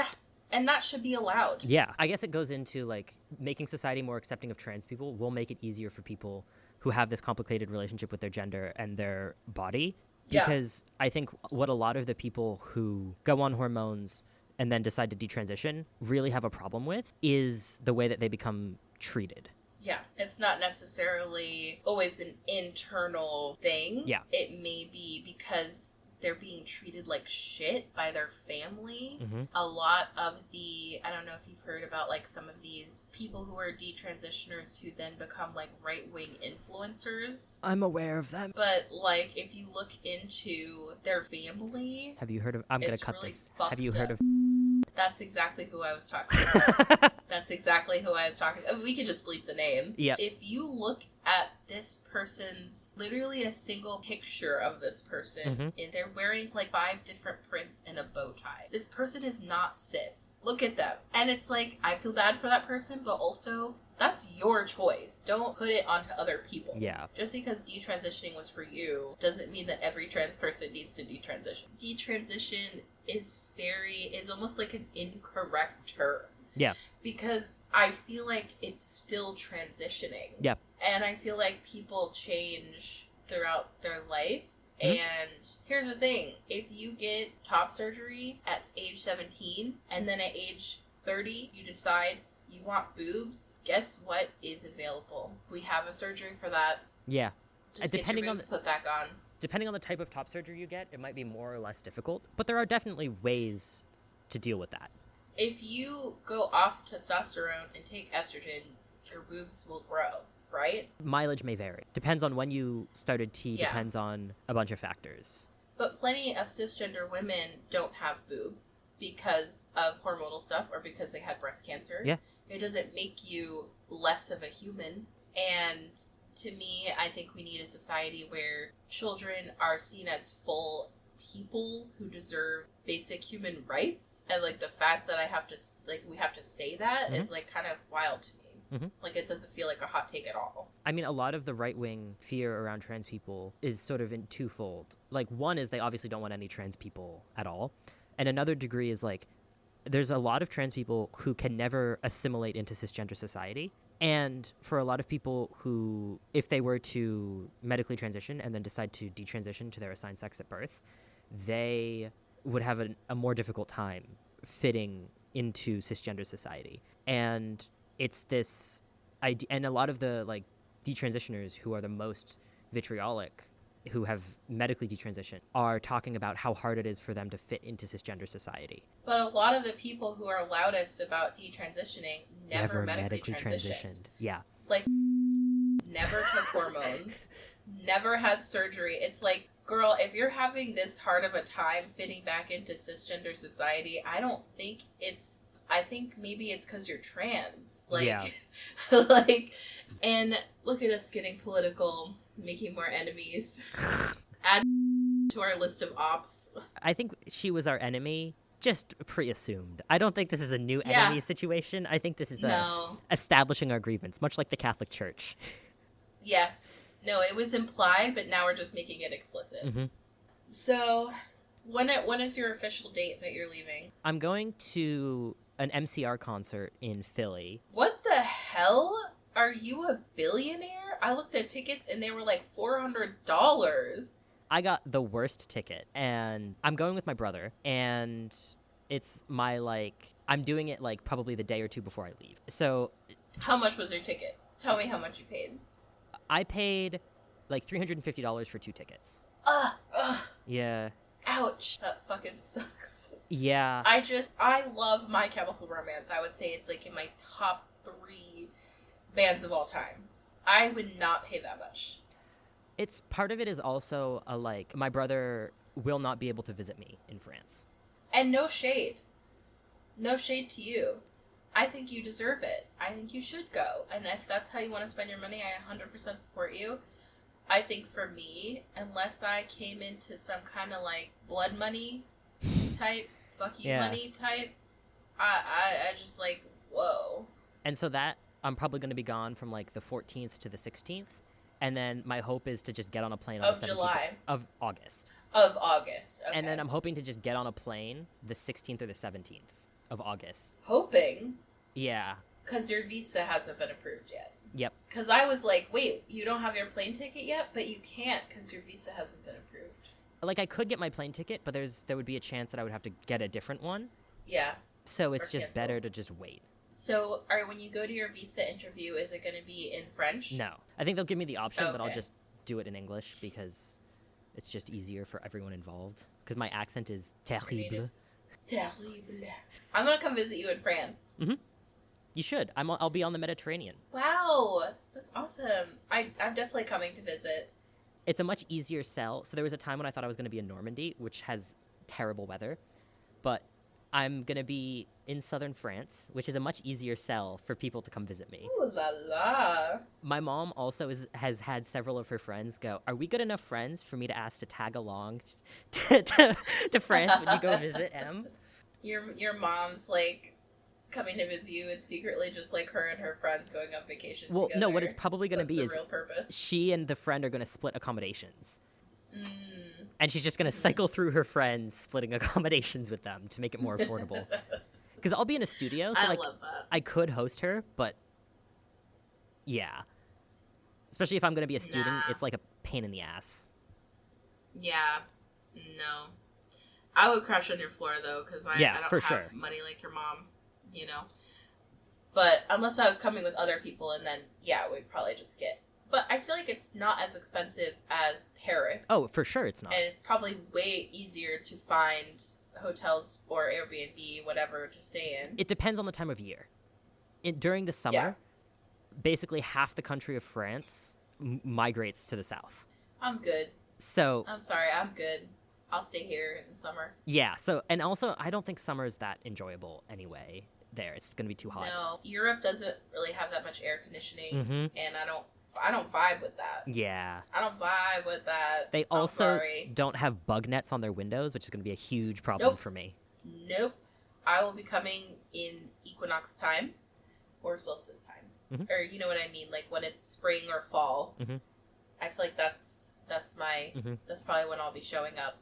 and that should be allowed. Yeah. I guess it goes into, like, making society more accepting of trans people will make it easier for people who have this complicated relationship with their gender and their body. Because I think what a lot of the people who go on hormones and then decide to detransition really have a problem with is the way that they become treated. Yeah, it's not necessarily always an internal thing. Yeah. It may be because they're being treated like shit by their family. Mm-hmm. A lot of I don't know if you've heard about, like, some of these people who are detransitioners who then become, like, right-wing influencers. I'm aware of them. But, like, if you look into their family... Have you heard of... I'm going to cut really this. Have you heard of... That's exactly who I was talking about. That's exactly who I was talking about. We could just bleep the name. Yeah. If you look at this person's, literally a single picture of this person, and they're wearing like 5 different prints and a bow tie. This person is not cis. Look at them. And it's like, I feel bad for that person, but also, that's your choice. Don't put it onto other people. Yeah. Just because detransitioning was for you doesn't mean that every trans person needs to detransition. Detransition is almost like an incorrect term. Yeah. Because I feel like it's still transitioning. Yeah. And I feel like people change throughout their life. And here's the thing. If you get top surgery at age 17 and then at age 30 you decide you want boobs, guess what is available? We have a surgery for that. Yeah. Just get your boobs put back on. Depending on the type of top surgery you get, it might be more or less difficult. But there are definitely ways to deal with that. If you go off testosterone and take estrogen, your boobs will grow, right? Mileage may vary. Depends on when you started T, Yeah. depends on a bunch of factors. But plenty of cisgender women don't have boobs because of hormonal stuff or because they had breast cancer. Yeah. It doesn't make you less of a human. And to me, I think we need a society where children are seen as full people who deserve basic human rights. And, like, the fact that we have to say that is, like, kind of wild to me. Like, it doesn't feel like a hot take at all. I mean, a lot of the right-wing fear around trans people is sort of in twofold. Like, one is they obviously don't want any trans people at all. And another degree is, like, there's a lot of trans people who can never assimilate into cisgender society. And for a lot of people who, if they were to medically transition and then decide to detransition to their assigned sex at birth, they would have a more difficult time fitting into cisgender society. And it's this idea, and a lot of the, like, detransitioners who are the most vitriolic, who have medically detransitioned, are talking about how hard it is for them to fit into cisgender society. But a lot of the people who are loudest about detransitioning never medically transitioned. Yeah. Like, never took hormones, never had surgery. It's like, girl, if you're having this hard of a time fitting back into cisgender society, I think maybe it's because you're trans. Like, yeah. like, and look at us getting political, making more enemies. Add to our list of ops. I think she was our enemy, just pre-assumed. I don't think this is a new enemy situation. I think this is establishing our grievance, much like the Catholic Church. Yes. No, it was implied, but now we're just making it explicit. So, when is your official date that you're leaving? I'm going to an MCR concert in Philly. What the hell? Are you a billionaire? I looked at tickets and they were like $400. I got the worst ticket, and I'm going with my brother, and it's my, like, I'm doing it, like, probably the day or two before I leave. So... How much was your ticket? Tell me how much you paid. I paid, like, $350 for 2 tickets. Yeah. Ouch. That fucking sucks. Yeah. I love My Chemical Romance. I would say it's, like, in my top 3 bands of all time. I would not pay that much. It's part of it is also like my brother will not be able to visit me in France. And no shade. No shade to you. I think you deserve it. I think you should go. And if that's how you want to spend your money, I 100% support you. I think for me, unless I came into some kind of like blood money type, fuck you money type, I just like, whoa. And so that I'm probably going to be gone from like the 14th to the 16th. And then my hope is to just get on a plane on the 17th July. Of August. Of August. Okay. And then I'm hoping to just get on a plane the 16th or the 17th of August. Hoping? Yeah. Because your visa hasn't been approved yet. Yep. Because I was like, wait, you don't have your plane ticket yet? But you can't because your visa hasn't been approved. Like, I could get my plane ticket, but there would be a chance that I would have to get a different one. Yeah. So it's just better to just wait. So, when you go to your visa interview, is it going to be in French? No. I think they'll give me the option, Okay. but I'll just do it in English because It's just easier for everyone involved because my accent is terrible. Terrible. I'm gonna come visit you in France. Mm-hmm. You should. I'll be on the Mediterranean. Wow, that's awesome. I'm definitely coming to visit. It's a much easier sell. So there was a time when I thought I was going to be in Normandy, which has terrible weather, but I'm going to be in southern France, which is a much easier sell for people to come visit me. Ooh la la. My mom also has had several of her friends go, are we good enough friends for me to ask to tag along to France when you go visit M? Your mom's like coming to visit you and secretly just like her and her friends going on vacation Well, together. no, what it's probably going to be the is real purpose. she and the friend are going to split accommodations. And she's just going to cycle through her friends, splitting accommodations with them to make it more affordable. Because I'll be in a studio, so I like love that. I could host her, but yeah. Especially if I'm going to be a student, Nah. it's like a pain in the ass. Yeah. No. I would crash on your floor though, because I don't for have sure. money like your mom, you know. But unless I was coming with other people, and then we'd probably just get. But I feel like it's not as expensive as Paris. Oh, for sure it's not. And it's probably way easier to find hotels or Airbnb, whatever, to stay in. It depends on the time of year. During the summer, basically half the country of France migrates to the south. I'm good. So I'm sorry, I'm good. I'll stay here in the summer. yeah, and also I don't think summer is that enjoyable anyway there. It's going to be too hot. No, Europe doesn't really have that much air conditioning, Mhm. and I don't vibe with that. Yeah. I don't vibe with that. They I'm also sorry. don't have bug nets on their windows, which is going to be a huge problem Nope. for me. Nope. I will be coming in equinox time or solstice time. Mhm. Or you know what I mean, like when it's spring or fall. Mhm. I feel like that's my Mhm. that's probably when I'll be showing up.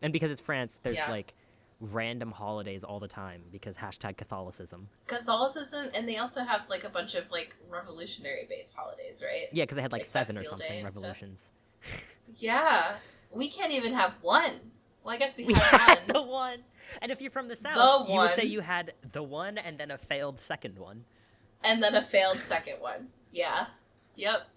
And because it's France, there's Yeah. like random holidays all the time because #Catholicism. Catholicism, and they also have like a bunch of like revolutionary based holidays, right? Yeah, because they had like Like 7 or Bastille Day something and stuff. revolutions. Yeah. We can't even have one. Well, I guess we We have had one. the one. And if you're from the south, The you would say one. you had the one and then a failed second one. And then a failed second one. Yeah. Yep.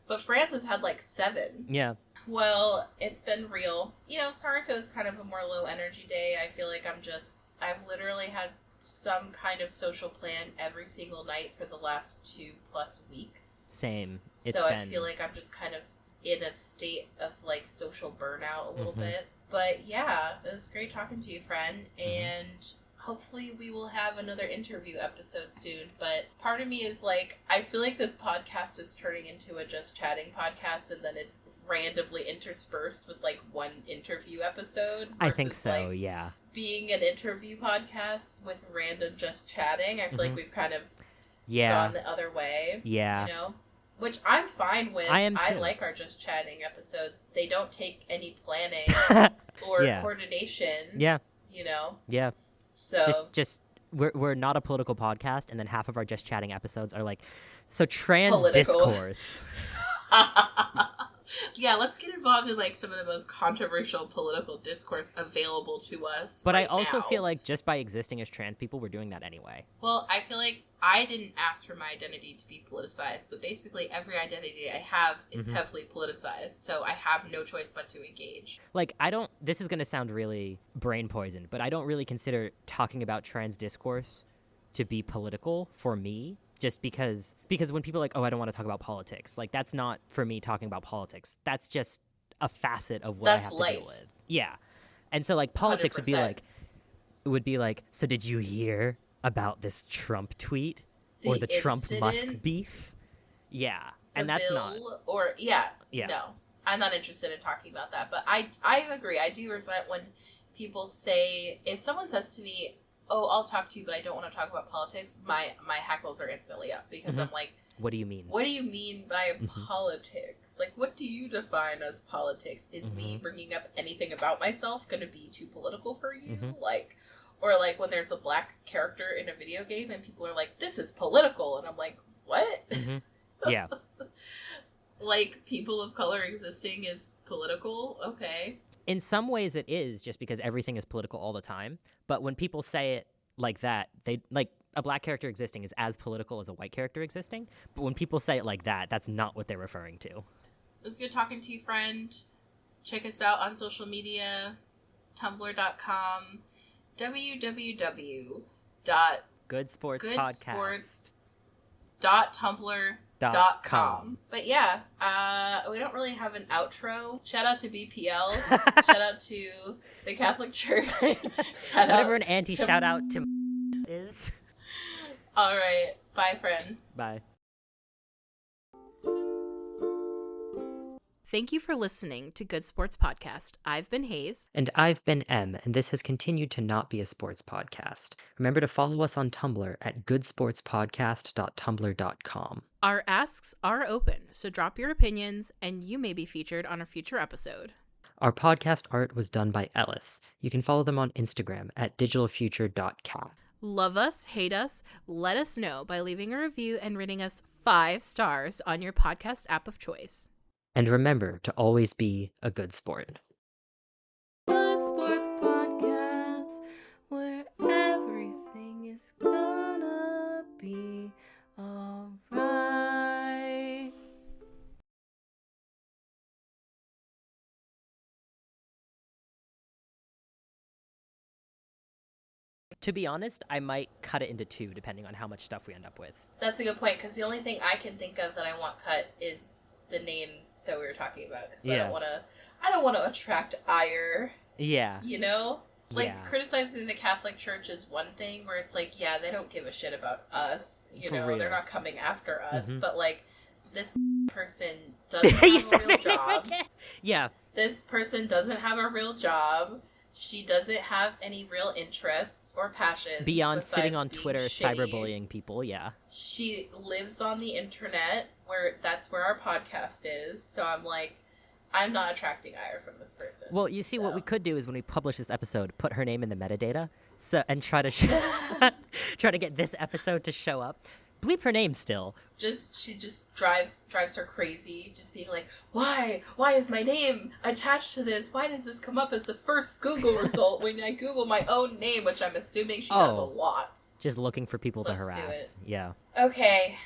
But France has had like 7. Yeah. Well, it's been real. You know, sorry if it was kind of a more low energy day. I feel like I've literally had some kind of social plan every single night for the last 2+ weeks. Same. So I feel like I'm just kind of in a state of like social burnout a little bit. But yeah, it was great talking to you, friend. And hopefully we will have another interview episode soon. But part of me is like, I feel like this podcast is turning into a just chatting podcast, and then it's randomly interspersed with like one interview episode. I think versus, so, like, yeah. being an interview podcast with random just chatting. I feel like we've kind of Yeah. gone the other way. Yeah. You know? Which I'm fine with. I am too. like our just chatting episodes. They don't take any planning or Yeah. coordination. Yeah. You know? Yeah. So Just we're not a political podcast, and then half of our just chatting episodes are like, so trans Political. discourse. yeah, let's get involved in like some of the most controversial political discourse available to us. But I right also now. feel like just by existing as trans people, we're doing that anyway. Well, I feel like I didn't ask for my identity to be politicized, but basically every identity I have is heavily politicized, so I have no choice but to engage. Like, this is going to sound really brain poisoned, but I don't really consider talking about trans discourse to be political for me, just because when people are like, oh, I don't want to talk about politics, like, that's not for me talking about politics. That's just a facet of what That's I have life. to deal with. Yeah. And so, like, politics would be 100%. like, it would be like, so did you hear about this Trump tweet or the Trump-Musk incident? beef? Yeah. The And that's not. bill, or yeah, Yeah. no, I'm not interested in talking about that. But I agree. I do resent when people say, if someone says to me, "Oh, I'll talk to you, but I don't want to talk about politics," my hackles are instantly up because I'm like, What do you mean? what do you mean by politics? Like, what do you define as politics? Is me bringing up anything about myself going to be too political for you? Like, or like when there's a black character in a video game and people are like, "This is political," and I'm like, "What?" Yeah. Like, people of color existing is political? Okay. In some ways it is, just because everything is political all the time. But when people say it like that, they like a black character existing is as political as a white character existing. But when people say it like that, that's not what they're referring to. It was good talking to you, friend. Check us out on social media, tumblr.com, www.goodsportspodcast.tumblr.com. But yeah, we don't really have an outro. Shout out to BPL. Shout out to the Catholic Church. Whatever an anti-shout out to is. All right. Bye, friend. Bye. Thank you for listening to Good Sports Podcast. I've been Hayes. And I've been Em, and this has continued to not be a sports podcast. Remember to follow us on Tumblr at goodsportspodcast.tumblr.com. Our asks are open, so drop your opinions, and you may be featured on a future episode. Our podcast art was done by Ellis. You can follow them on Instagram at digitalfuture.cat. Love us, hate us, let us know by leaving a review and rating us 5 stars on your podcast app of choice. And remember to always be a good sport. Good Sports Podcast, where everything is gonna be alright. To be honest, I might cut it into 2 depending on how much stuff we end up with. That's a good point, because the only thing I can think of that I want cut is the name that we were talking about, because I don't want to attract ire. Yeah. You know? Criticizing the Catholic Church is one thing, where it's like, yeah, they don't give a shit about us. You know, they're not coming after us. Mm-hmm. But, like, this person doesn't have a real job. Yeah. This person doesn't have a real job. She doesn't have any real interests or passions. Beyond sitting on Twitter cyberbullying people, yeah. She lives on the internet, that's where our podcast is. So I'm like, I'm not attracting ire from this person. Well, you see, what we could do is when we publish this episode, put her name in the metadata, and try to try to get this episode to show up. Bleep her name still. She just drives her crazy, just being like, why is my name attached to this? Why does this come up as the first Google result when I Google my own name, which I'm assuming she does a lot. Just looking for people to harass. Do it. Yeah. Okay.